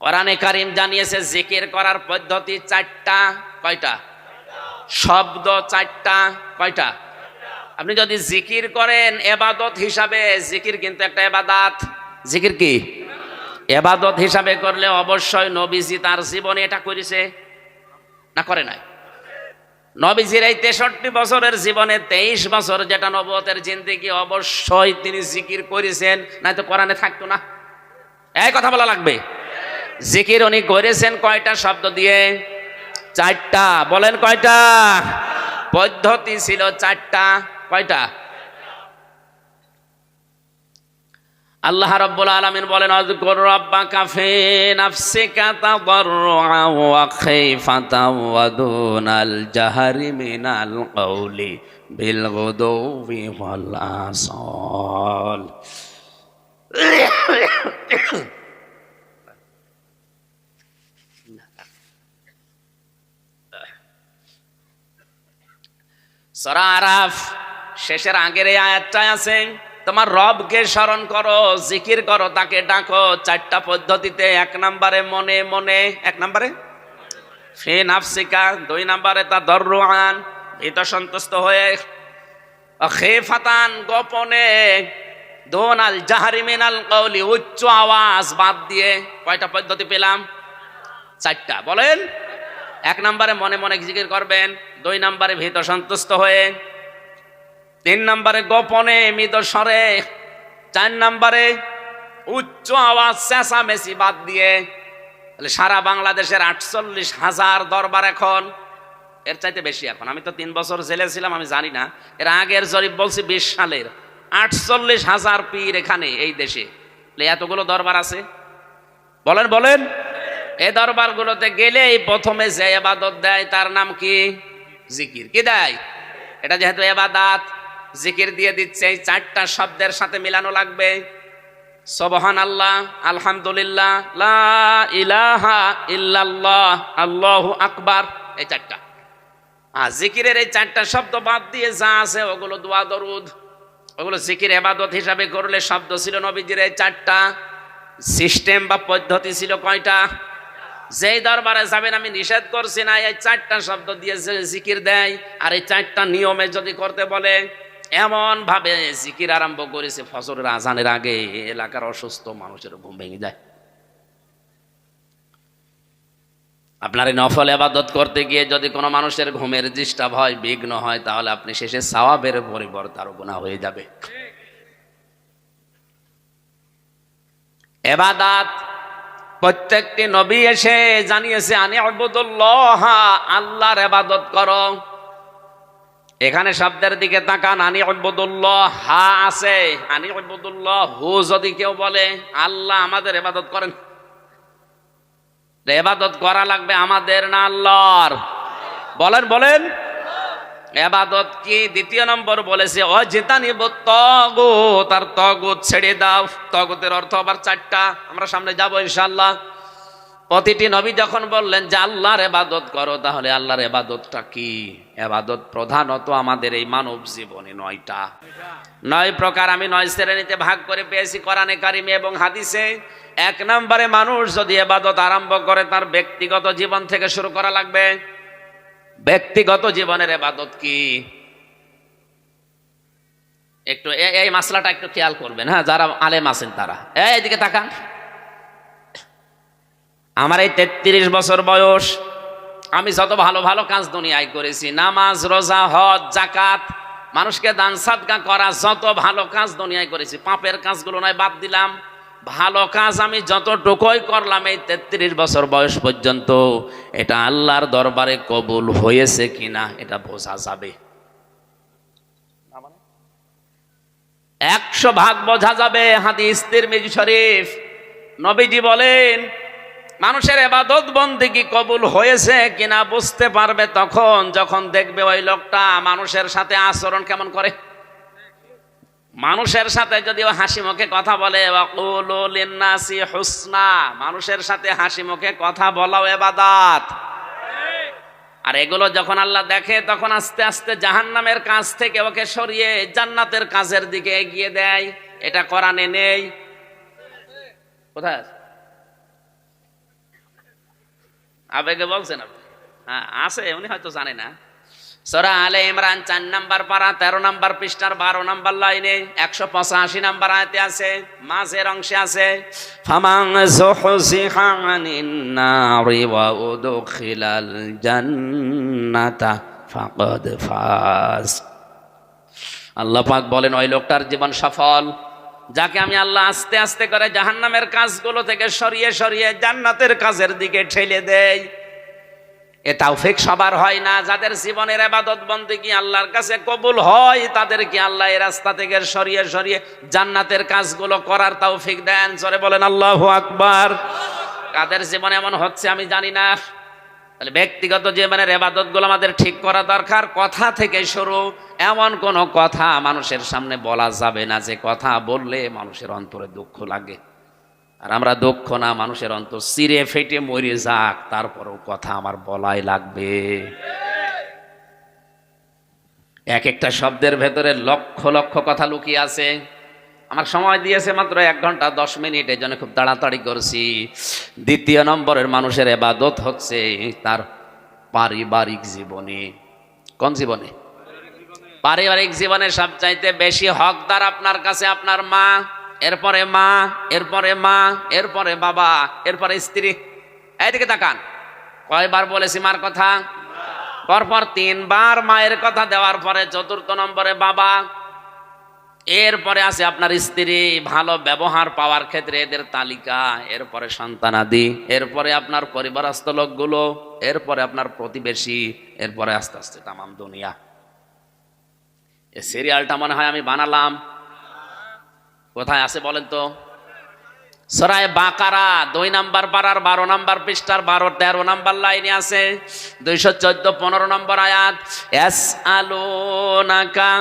কোরআনে কারীম জানিয়েছে জিকির করার পদ্ধতি 4টা। কয়টা? শব্দ 4টা। কয়টা? আপনি যদি জিকির করেন ইবাদত হিসাবে, জিকির কিন্তু একটা ইবাদত। জিকির কি? ইবাদত হিসাবে করলে অবশ্যই নবীজি তার জীবনে এটা করেছে না করে নাই? নবীজির এই 63 বছরের জীবনে 23 বছর যেটা নবুয়তের জিন্দেগি, অবশ্যই তিনি জিকির করেছেন, নয়তো কোরআনে থাকতো না। এই কথা বলা লাগবে। জিকির উনি করেছেন কয়টা শব্দ দিয়ে? 4টা। বলেন কয়টা? পদ্ধতি ছিল 4টা। কয়টা? আল্লাহ রাব্বুল আলামিন বলেন আযকুর রাব্বাকা ফি নাফসিকা তাদাররুআন ওয়া খাইফাতান ওয়া দুনাল জাহরি মিনাল কওলি বিল গুদুবি ওয়াল আসাল। সূরা আরাফ শেষের আগের এই আয়াতটায় আছে তোমার রবকে স্মরণ করো, জিকির করো, তাকে ডাকো 4টা পদ্ধতিতে। 1 নম্বরে মনে মনে, 1 নম্বরে ফি নাফসিকা, 2 নম্বরে তাদাররুআন ভীত সন্তুষ্ট হয়ে, খাইফাতান গোপনে, দুনাল জাহরি মিনাল কওলি উচ্চ আওয়াজ বাদ দিয়ে। কয়টা পদ্ধতি পেলাম? 4টা। বলেন। 1 নম্বরে মনে মনে জিকির করবেন, 2 নম্বরে ভীত সন্তুষ্ট হয়ে, 3 নম্বরে গোপনে মৃদু স্বরে, 4 নম্বরে উচ্চ আওয়াজ চেঁচামেচি বাদ দিয়ে। তাহলে সারা বাংলাদেশের 48,000 দরবার এখন, এর চাইতে বেশি এখন। আমি তো 3 বছর জেলে ছিলাম, আমি জানি না। এর আগের জরিপ বলছি 20 সালের, 48,000 পীর এখানে এই দেশে। এতগুলো দরবার আছে। বলেন বলেন। এই দরবারগুলোতে গেলেই প্রথমে যে ইবাদত দেয় তার নাম কি? জিকির। কি দেয়? এটা যেহেতু ইবাদত, জিকির দিয়ে দিচ্ছে। এই 4টা শব্দের সাথে মিলানো লাগবে। সুবহানাল্লাহ, আলহামদুলিল্লাহ, লা ইলাহা ইল্লাল্লাহ, আল্লাহু আকবার, এই 4টা। আর জিকিরের এই 4টা শব্দ বাদ দিয়ে যা আছে ওগুলো দোয়া দরুদ, ওগুলো জিকির ইবাদত হিসাবে করলে। শব্দ ছিল নবীজির এই 4টা। সিস্টেম বা পদ্ধতি ছিল কয়টা? যেই দরবারে যাবেন আমি নিষেধ করছি না, এই 4টা শব্দ দিয়ে জিকির দেয়। আর এই 4টা নিয়মে যদি করতে বলে, এমন ভাবে জিকির আরম্ভ করেছে ফজরের আজানের আগে এলাকার অসুস্থ মানুষের ঘুম ভেঙে যায়। আপনার এই নফল ইবাদত করতে গিয়ে যদি কোনো মানুষের ঘুমের ডিস্টার্ব হয়, বিঘ্ন হয়, তাহলে আপনি শেষে সওয়াবের পরিবর্তে আরো গুনাহ হয়ে যাবে। ইবাদত প্রত্যেকটি নবী এসে জানিয়েছে আনি ইবুদুল্লাহ, আল্লাহর ইবাদত করো। এখানে শব্দের দিকে তাকান, আনি ইবুদুল্লাহ, হা আছে, আনি ইবুদুল্লাহ, হু যদি কেউ বলে আল্লাহ আমাদের ইবাদত করেন, ইবাদত করা লাগবে আমাদের না আল্লাহর? বলেন বলেন, ইবাদত কি? দ্বিতীয় নম্বর বলেছে অজিতানিবুত তাগুত, আর তাগুত ছেড়ে দাও। তাগুতের অর্থ আবার চারটা, আমরা সামনে যাব ইনশাআল্লাহ। প্রতিটি নবী যখন বললেন যে আল্লাহর ইবাদত করো, তাহলে আল্লাহর ইবাদতটা কি? ইবাদত প্রধানত আমাদের এই মানব জীবনে 9টা, 9 প্রকার। আমি 9 শ্রেণীতে ভাগ করে পেয়েছি কোরআনে কারিমে এবং হাদিসে। 1 নম্বরে মানুষ যদি ইবাদত আরম্ভ করে, তার ব্যক্তিগত জীবন থেকে শুরু করা লাগবে। ব্যক্তিগত জীবনের ইবাদত কি? একটু এই মাসলাটা একটু খেয়াল করবেন, হ্যাঁ, যারা আলেম আছেন তারা। এইদিকে তাকান। আমার এই 33 বছর বয়স, আমি যত ভালো ভালো কাজ দুনিয়ায় করেছি, নামাজ, রোজা, হজ, যাকাত, মানুষকে দান সাদকা করা, যত ভালো কাজ দুনিয়ায় করেছি, পাপের কাজগুলো নয়, বাদ দিলাম। ভালো কাজ আমি যতটুকুই করলাম এই 33 বছর বয়স পর্যন্ত, এটা আল্লাহর দরবারে কবুল হয়েছে কিনা এটা বোঝা যাবে। 100% বোঝা যাবে। হাদিস তিরমিজি শরীফ, নবীজি বলেন মানুষের ইবাদত বন্দেগী কবুল হয়েছে কিনা বুঝতে পারবে তখন যখন দেখবে ওই লোকটা মানুষের সাথে আচরণ কেমন করে। মানুষের সাথে যদি ও হাসি মুখে কথা বলে, ওয়াকুলু লিন্নাসি হুসনা, মানুষের সাথে হাসি মুখে কথা বলাও ইবাদত। আর এগুলো যখন আল্লাহ দেখে, তখন আস্তে আস্তে জাহান্নামের কাজ থেকে ওকে সরিয়ে জান্নাতের কাজের দিকে এগিয়ে দেয়। এটা কোরআনে নেই। কোথায় আবেগে বলছেন আপনি? হ্যাঁ আছে, উনি হয়তো জানে না। সূরা আলে ইমরান 4 নম্বর পারা 13 নম্বর পৃষ্ঠার 12 নম্বর লাইনে 185 নম্বর আয়াতে আছে, মাঝের অংশে আছে, ফামান যুহজিহা আনিন নারি ওয়া উদখিলাল জান্নাতা ফাকাদ ফাজ। আল্লাহ পাক বলেন ওই লোকটার জীবন সফল যাকে আমি আল্লাহ আস্তে আস্তে করে জাহান্নামের কাজগুলো থেকে সরিয়ে সরিয়ে জান্নাতের কাজের দিকে ঠেলে দেয়। এ তাওফিক সবার হয় না। যাদের জীবনের ইবাদত বন্দেগী আল্লাহর কাছে কবুল হয়, তাদেরকে আল্লাহ এই রাস্তা থেকে সরিয়ে সরিয়ে জান্নাতের কাজগুলো করার তাওফিক দেন। জোরে বলেন আল্লাহু আকবার। কাদের জীবনে এমন হচ্ছে আমি জানি না। তাহলে ব্যক্তিগত জীবনের ইবাদতগুলো আমাদের ঠিক করা দরকার। কথা থেকে শুরু। এমন কোন কথা মানুষের সামনে বলা যাবে না যে কথা বললে মানুষের অন্তরে দুঃখ লাগে। আর আমরা দুঃখ না, মানুষের অন্তর চিরে ফেটে মরে যাক, তারপরেও কথা আমার বলাই লাগবে। এক একটা শব্দের ভেতরে লক্ষ লক্ষ কথা লুকিয়ে আছে। আমার সময় দিয়েছে মাত্র 1 ঘন্টা 10 মিনিট, এই জন্য খুব তাড়াতাড়ি করছি। দ্বিতীয় নম্বরের মানুষের ইবাদত হচ্ছে তার পারিবারিক জীবনে। কোন জীবনে? পারিবারিক জীবনে সবচাইতে বেশি হকদার আপনার কাছে আপনার মা, এরপরে মা, এরপরে মা, এরপরে বাবা, এরপরে স্ত্রী। এইদিকে তাকান। কয়বার বলেছি মার কথা? পরপর 3 বার মায়ের কথা দেওয়ার পরে 4র্থ নম্বরে বাবা, এরপরে আছে আপনার স্ত্রী, ভালো ব্যবহার পাওয়ার ক্ষেত্রে এদের তালিকা, এরপরে সন্তানাদি, এরপরে আপনার পরিবারস্থ লোকগুলো, এরপরে আপনার প্রতিবেশী, এরপরে আস্তে আস্তে তামাম দুনিয়া। এই সিরিয়ালটা মনে হয় আমি বানালাম। কোথায় আছে বলেন তো? সূরা বাকারা 2 নম্বর পারার 12 নম্বর পৃষ্ঠার 12-13 নম্বর লাইনে আছে, 214-15 নম্বর আয়াত। ইয়াসআলুনাকা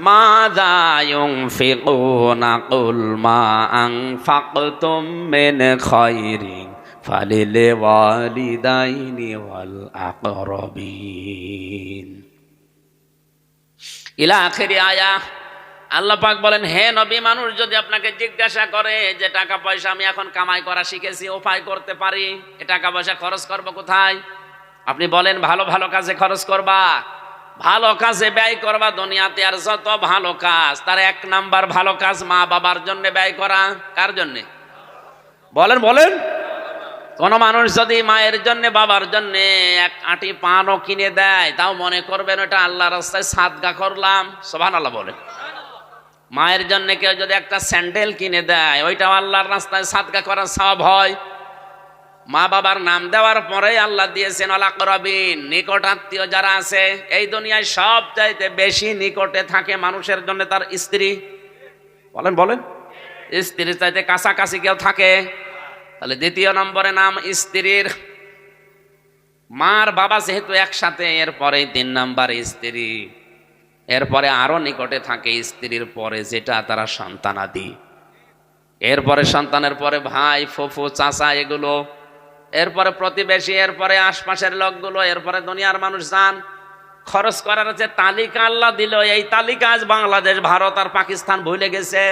মাযা ইউনফিকুনা কুল মা আনফাকতুম মিন খায়রিন ফালিল ওয়ালিদাইনি ওয়াল আকরাবিন ইলা আখিরি আয়া। আল্লাহ পাক বলেন, হে নবী, মানুষ যদি আপনাকে জিজ্ঞাসা করে যে টাকা পয়সা আমি এখন কামাই করা শিখেছি, উপায় করতে পারি, এ টাকা পয়সা খরচ করব কোথায়? আপনি বলেন ভালো ভালো কাজে খরচ করবা, ভালো কাজে ব্যয় করবা। দুনিয়াতে আর যত ভালো কাজ, তার 1 নাম্বার ভালো কাজ মা বাবার জন্য ব্যয় করা। কার জন্য? বলেন বলেন। কোন মানুষ যদি মায়ের জন্য বাবার জন্য 1 আঁটি পানও কিনে দেয়, তাও মনে করবেন ওটা আল্লাহর রাস্তায় সাদকা করলাম। সুবহানাল্লাহ বলেন। মায়ের জন্য কেউ যদি একটা স্যান্ডেল কিনে দেয়, ওইটাও আল্লাহর রাস্তায় সাদকা করার সওয়াব হয়। মা বাবার নাম দেওয়ার পরে আল্লাহ দিয়েছেন আল আকরাবিন, নিকট আত্মীয় যারা আছে। এই দুনিয়ায় সব চাইতে বেশি নিকটে থাকে মানুষের জন্য তার স্ত্রী। বলেন বলেন, স্ত্রীর চাইতে কাছাকাছি কেউ থাকে? তাহলে দ্বিতীয় নম্বরে নাম স্ত্রীর। মার বাবা যেহেতু একসাথে, এরপরে 3 নাম্বার স্ত্রী, এরপরে আরো নিকটে থাকে স্ত্রীর পরে যেটা তারা সন্তানাদি, এরপরে সন্তানের পরে ভাই, ফুফু, চাচা, এগুলো, এরপরে প্রতিবেশী, এরপরে আশপাশের লোকগুলো, এরপরে দুনিয়ার মানুষ যান। খরচ করার যে তালিকা আল্লাহ দিল, এই তালিকা আজ বাংলাদেশ, ভারত আর পাকিস্তান ভুলে গেছে।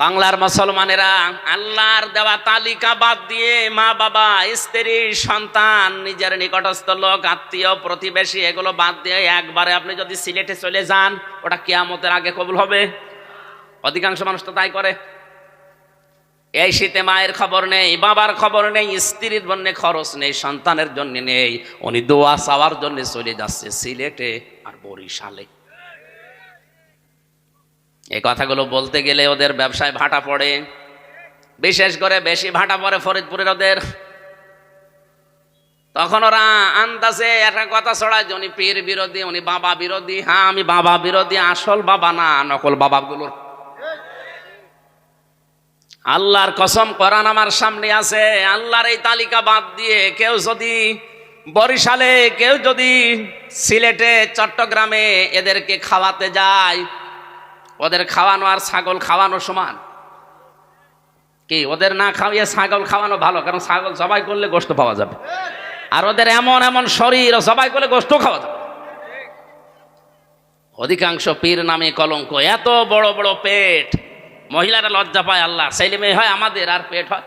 বাংলার মুসলমানেরা আল্লাহর দেওয়া তালিকা বাদ দিয়ে মা বাবা, স্ত্রী, সন্তান, নিজের নিকটস্থ লোক, আত্মীয়, প্রতিবেশী, এগুলো বাদ দিয়ে একবারে আপনি যদি সিলেটে চলে যান, ওটা কিয়ামতের আগে কবুল হবে? অধিকাংশ মানুষ তো তাই করে। এই শীতে মায়ের খবর নেই, বাবার খবর নেই, স্ত্রীর জন্য খরচ নেই, সন্তানের জন্য নেই, উনি দোয়া চাওয়ার জন্য চলে যাচ্ছে সিলেটে আর বরিশালে। এই কথাগুলো বলতে গেলে ওদের ব্যবসায় ভাটা পড়ে, বিশেষ করে বেশি ভাটা পড়ে ফরিদপুরের ওদের। তখন ওরা আন্দাজে একটা কথা ছড়ায় যে উনি পীর বিরোধী, উনি বাবা বিরোধী। হ্যাঁ, আমি বাবা বিরোধী, আসল বাবা না, নকল বাবাগুলোর। আল্লাহর কসম, কোরআন আমার সামনে আছে, আল্লাহর এই তালিকা বাদ দিয়ে কেউ যদি বরিশালে, কেউ যদি সিলেটে, চট্টগ্রামে এদেরকে খাওয়াতে যায়, ওদের খাওয়ানো আর ছাগল খাওয়ানো সমান কি? ওদের না খাওয়িয়ে ছাগল খাওয়ানো ভালো, কারণ ছাগল জবাই করলে গোশত পাওয়া যাবে, আর ওদের এমন এমন শরীর, জবাই করলে গোশত খাওয়া যাবে। অধিকাংশ পীর নামে কলঙ্ক, এত বড় বড় পেট, মহিলারা লজ্জা পায়, আল্লাহ ছেলে মেয়ে হয় আমাদের, আর পেট হয়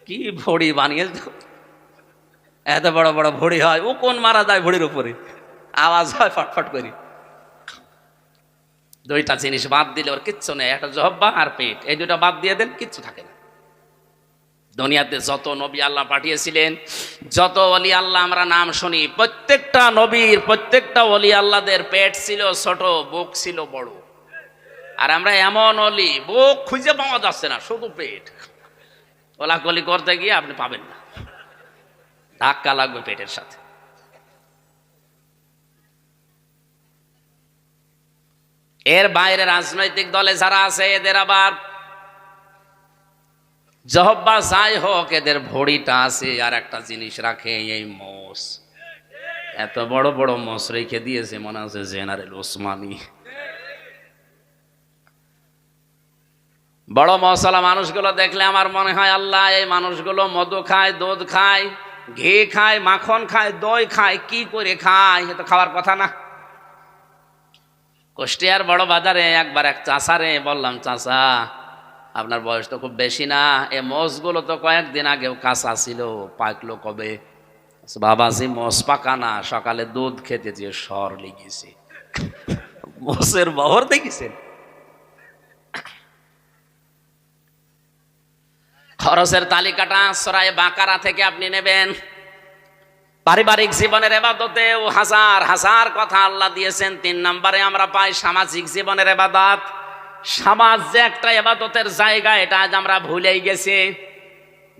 কি ভড়ি বানিয়ে, এত বড় বড় ভড়ি হয়, ও কোন মারা যায় ভড়ির উপরে, আওয়াজ হয় ফটফট করি। দুইটা জিনিস বাদ দিলে ওর কিচ্ছু নেই, একটা জহব্বা আর পেট, এই দুটা বাদ দিয়ে দেন, কিচ্ছু থাকে না। দুনিয়াতে যত নবী আল্লাহ পাঠিয়েছিলেন, যত ওলি আল্লাহ আমরা নাম শুনি, প্রত্যেকটা নবীর, প্রত্যেকটা ওলি আল্লাহদের পেট ছিল ছোট, বুক ছিল বড়। আর আমরা এমন ওলি, বুক খুঁজে পাওয়া যাচ্ছে না, শুধু পেট। কোলাকুলি করতে গিয়ে আপনি পাবেন না, ধাক্কা লাগবে পেটের সাথে। এর বাইরে রাজনৈতিক দলে যারা আছে, এদের আবার জহব্বা যাই হোক, এদের ভড়িটা আছে, আর একটা জিনিস রাখে, এই মোষ। এত বড় বড় মোষ রেখে দিয়েছে, মনে আছে জেনারেল ওসমানী। বড় মশলা মানুষগুলো দেখলে আমার মনে হয়, আল্লাহ, এই মানুষগুলো মধু খায়, দুধ খায়, ঘি খায়, মাখন খায়, দই খায়, কি করে খায়? এ তো খাওয়ার কথা না। কুষ্টিয়ার বড় বাজারে একবার এক চাষারে বললাম, চাষা, আপনার বয়স তো খুব বেশি না, এ মোষগুলো তো কয়েকদিন আগেও কাঁচা ছিল, পাকলো কবে? বাবাজি, মোষ পাকা না, সকালে দুধ খেতে যে সর লেগেছে। মোষের বহর দেখেছেন? খরচের তালিকাটা সূরা বাকারা থেকে আপনি নেবেন। পারিবারিক জীবনের ইবাদতেও হাজার হাজার কথা আল্লাহ দিয়েছেন। 3 নম্বরে আমরা পাই সামাজিক জীবনের ইবাদত। সমাজ যে একটা ইবাদতের জায়গা, এটা আজ আমরা ভুলেই গেছি।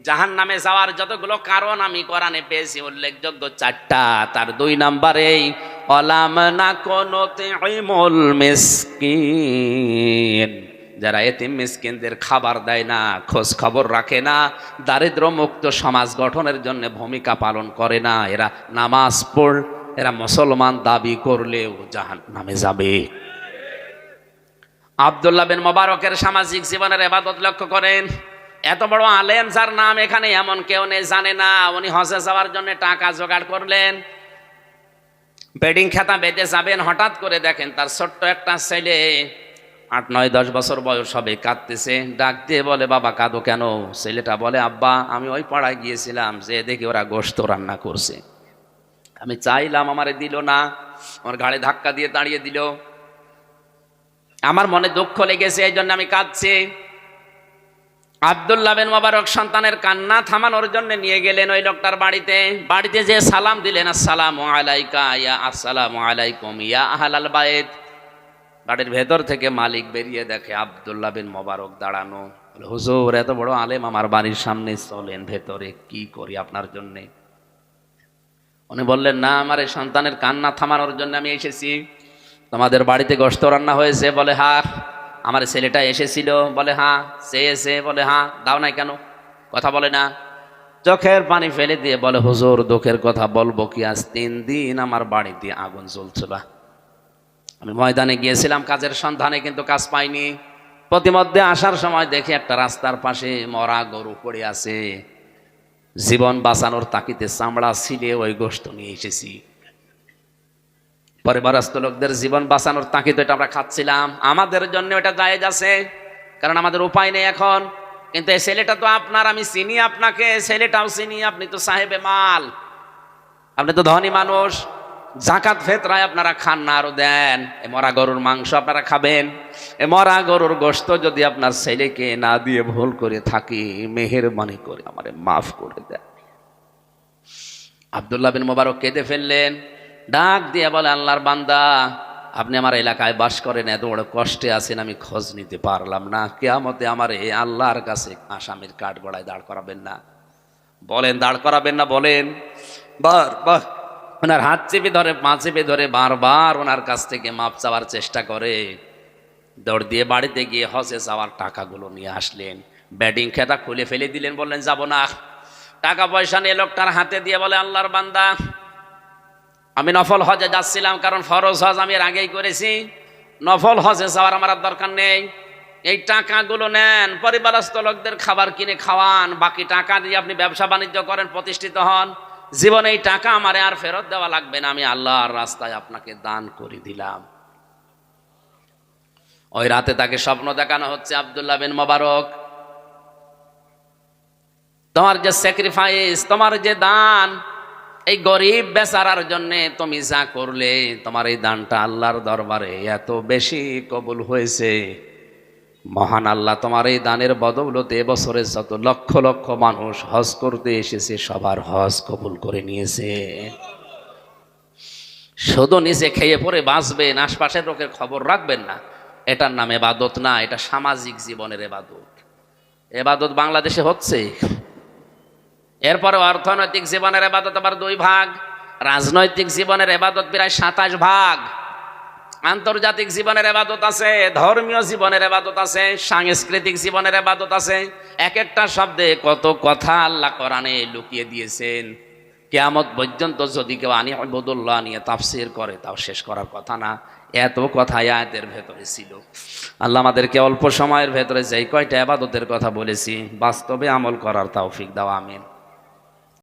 জাহান্নামে যাওয়ার যতগুলো কারণ আমি কোরআনে পেয়েছি উল্লেখযোগ্য 4টা, তার 2 নম্বরেই অলাম নাকুনুতি ইমুল মিসকিন, যারা এতিম মিসকিনদের খাবার দেয় না, খোঁজ খবর রাখে না, দারিদ্র মুক্ত সমাজ গঠনের জন্য ভূমিকা পালন করে না, এরা নামাজ পড়, এরা মুসলমান দাবি করলেও জাহান্নামে যাবে। আব্দুল্লাহ বিন মুবারকের সামাজিক জীবনের ইবাদত লক্ষ্য করেন। এত বড় আলেম, যার নাম এখানে এমন কেউ নেই জানে না। উনি হজে যাওয়ার জন্য টাকা জোগাড় করলেন, বেডিং খাতা বেঁধে যাবেন, হঠাৎ করে দেখেন তার ছোট্ট একটা ছেলে, 8, 9, 10 বছর বয়স হবে, কাঁদতেছে। ডাক দিয়ে বলে, বাবা কাঁদো কেন? ছেলেটা বলে, আব্বা, আমি ওই পাড়ায় গিয়েছিলাম, যে দেখি ওরা গোশত রান্না করছে, আমি চাইলাম, আমারে দিল না, আমার ঘাড়ে ধাক্কা দিয়ে দাঁড়িয়ে দিল, আমার মনে দুঃখ লেগেছে, এই জন্য আমি কাঁদছি। আব্দুল্লাহ বিন মুবারক সন্তানের কান্না থামানোর জন্য নিয়ে গেলেন ওই লোকটার বাড়িতে। বাড়িতে যে সালাম দিলেন, আসসালামু আলাইকা ইয়া, আসসালামু আলাইকুম ইয়া আহলাল বাইত। বাড়ির ভেতর থেকে মালিক বেরিয়ে দেখে আব্দুল্লাহ বিন মুবারক দাঁড়ানো। বলে, হুজুর এত বড় আলেম আমার বাড়ির সামনে, চলেন ভেতরে, কি করি আপনার জন্যে? উনি বললেন, না, আমার এই সন্তানের কান্না থামানোর জন্য আমি এসেছি। তোমাদের বাড়িতে গোশত রান্না হয়েছে? বলে, হ্যাঁ। আমার ছেলেটা এসেছিল? বলে, হ্যাঁ। সে এসে? বলে, হ্যাঁ। দাও নাই কেন? কথা বলে না। চোখের পানি ফেলে দিয়ে বলে, হুজুর দুঃখের কথা বলবো কি, আজ 3 দিন আমার বাড়িতে আগুন জ্বলছিল। আমি ময়দানে গিয়েছিলাম কাজের সন্ধানে, কিন্তু কাজ পাইনি। প্রতিমধ্যে আসার সময় দেখি একটা রাস্তার পাশে মরা গরু পড়ে আছে। জীবন বাঁচানোর তাকিতে চামড়া ছিলে ওই গোশত নিয়ে এসেছি। পরিবারস্থ লোকদের জীবন বাঁচানোর তাকিতে এটা আমরা খাচ্ছিলাম, আমাদের জন্য এটা জায়েজ আছে, কারণ আমাদের উপায় নেই এখন। কিন্তু এই ছেলেটা তো আপনার, আমি চিনি আপনাকে, ছেলেটাও চিনি, আপনি তো সাহেবে মাল, আপনি তো ধনী মানুষ। জাকাত ফেতরায় আপনারা খান না, আরো দেন। এ মরা গরুর মাংস আপনারা খাবেন, এ মরা গরুর গোশত যদি আপনার ছেলেকে না দিয়ে ভুল করে থাকি, মেহেরবানি করে আমারে মাফ করে দেন। আব্দুল্লাহ বিন মুবারক কেঁদে ফেললেন, ডাক দিয়ে বলে, আল্লাহর বান্দা, আপনি আমার এলাকায় বাস করেন, এত বড় কষ্টে আছেন, আমি খোঁজ নিতে পারলাম না, কিয়ামতে আমার এই আল্লাহর কাছে আসামির কাঠ গড়ায় দাঁড় করাবেন না? বলেন, দাঁড় করাবেন না? বলেন। বারবার ওনার হাত চেপে ধরে, পা চেপে ধরে, বারবার ওনার কাছ থেকে মাপ চাওয়ার চেষ্টা করে। দৌড় দিয়ে বাড়িতে গিয়ে হজে যাওয়ার টাকাগুলো নিয়ে আসলেন, ব্যাটিং খেতা খুলে ফেলে দিলেন, বললেন যাব না। টাকা পয়সা নিয়ে লোকটার হাতে দিয়ে বলে, আল্লাহর বান্দা, আমি নফল হজে যাচ্ছিলাম, কারণ ফরজ হজ আমি এর আগেই করেছি, নফল হজে যাওয়ার আমার আর দরকার নেই। এই টাকাগুলো নেন, পরিবারস্থ লোকদের খাবার কিনে খাওয়ান, বাকি টাকা দিয়ে আপনি ব্যবসা বাণিজ্য করেন, প্রতিষ্ঠিত হন। জীবনে এই টাকা আমারে আর ফেরত দেওয়া লাগবে না, আমি আল্লাহর রাস্তায় আপনাকে দান করে দিলাম। ওই রাতে তাকে স্বপ্ন দেখানো হচ্ছে, আব্দুল্লাহ বিন মুবারক, তোমার যে স্যাক্রিফাইস, তোমার যে দান, এই গরিব বেচারার জন্য তুমি যা করলে, তোমার এই দানটা আল্লাহর দরবারে এত বেশি কবুল হয়েছে। মহান আল্লাহ তোমার এই দানের বদৌলতে এবছরে যত লক্ষ লক্ষ মানুষ হজ করতে এসেছে, সবার হজ কবুল করে নিয়েছে। শুধু নিজে খেয়ে পরে বাঁচবেন, আশপাশের লোকের খবর রাখবেন না, এটার নাম এবাদত না, এটা সামাজিক জীবনের এবাদত। এবাদত বাংলাদেশে হচ্ছে। এরপরে অর্থনৈতিক জীবনের এবাদত আবার 2 ভাগ, রাজনৈতিক জীবনের এবাদত প্রায় 27 ভাগ, আন্তর্জাতিক জীবনের এবাদত আছে, ধর্মীয় জীবনের এবাদত আছে, সাংস্কৃতিক জীবনের এবাদত আছে। এক একটা শব্দে কত কথা আল্লাহ কোরআনে লুকিয়ে দিয়েছেন। কিয়ামত পর্যন্ত যদি কেউ আনি ইবাদুল্লাহ নিয়ে তাফসীর করে, তাও শেষ করার কথা না, এত কথা আয়াতের ভেতরে ছিল। আল্লাহ আমাদেরকে অল্প সময়ের ভেতরে যেই কয়টা ইবাদতের কথা বলেছি, বাস্তবে আমল করার তৌফিক দাও, আমিন।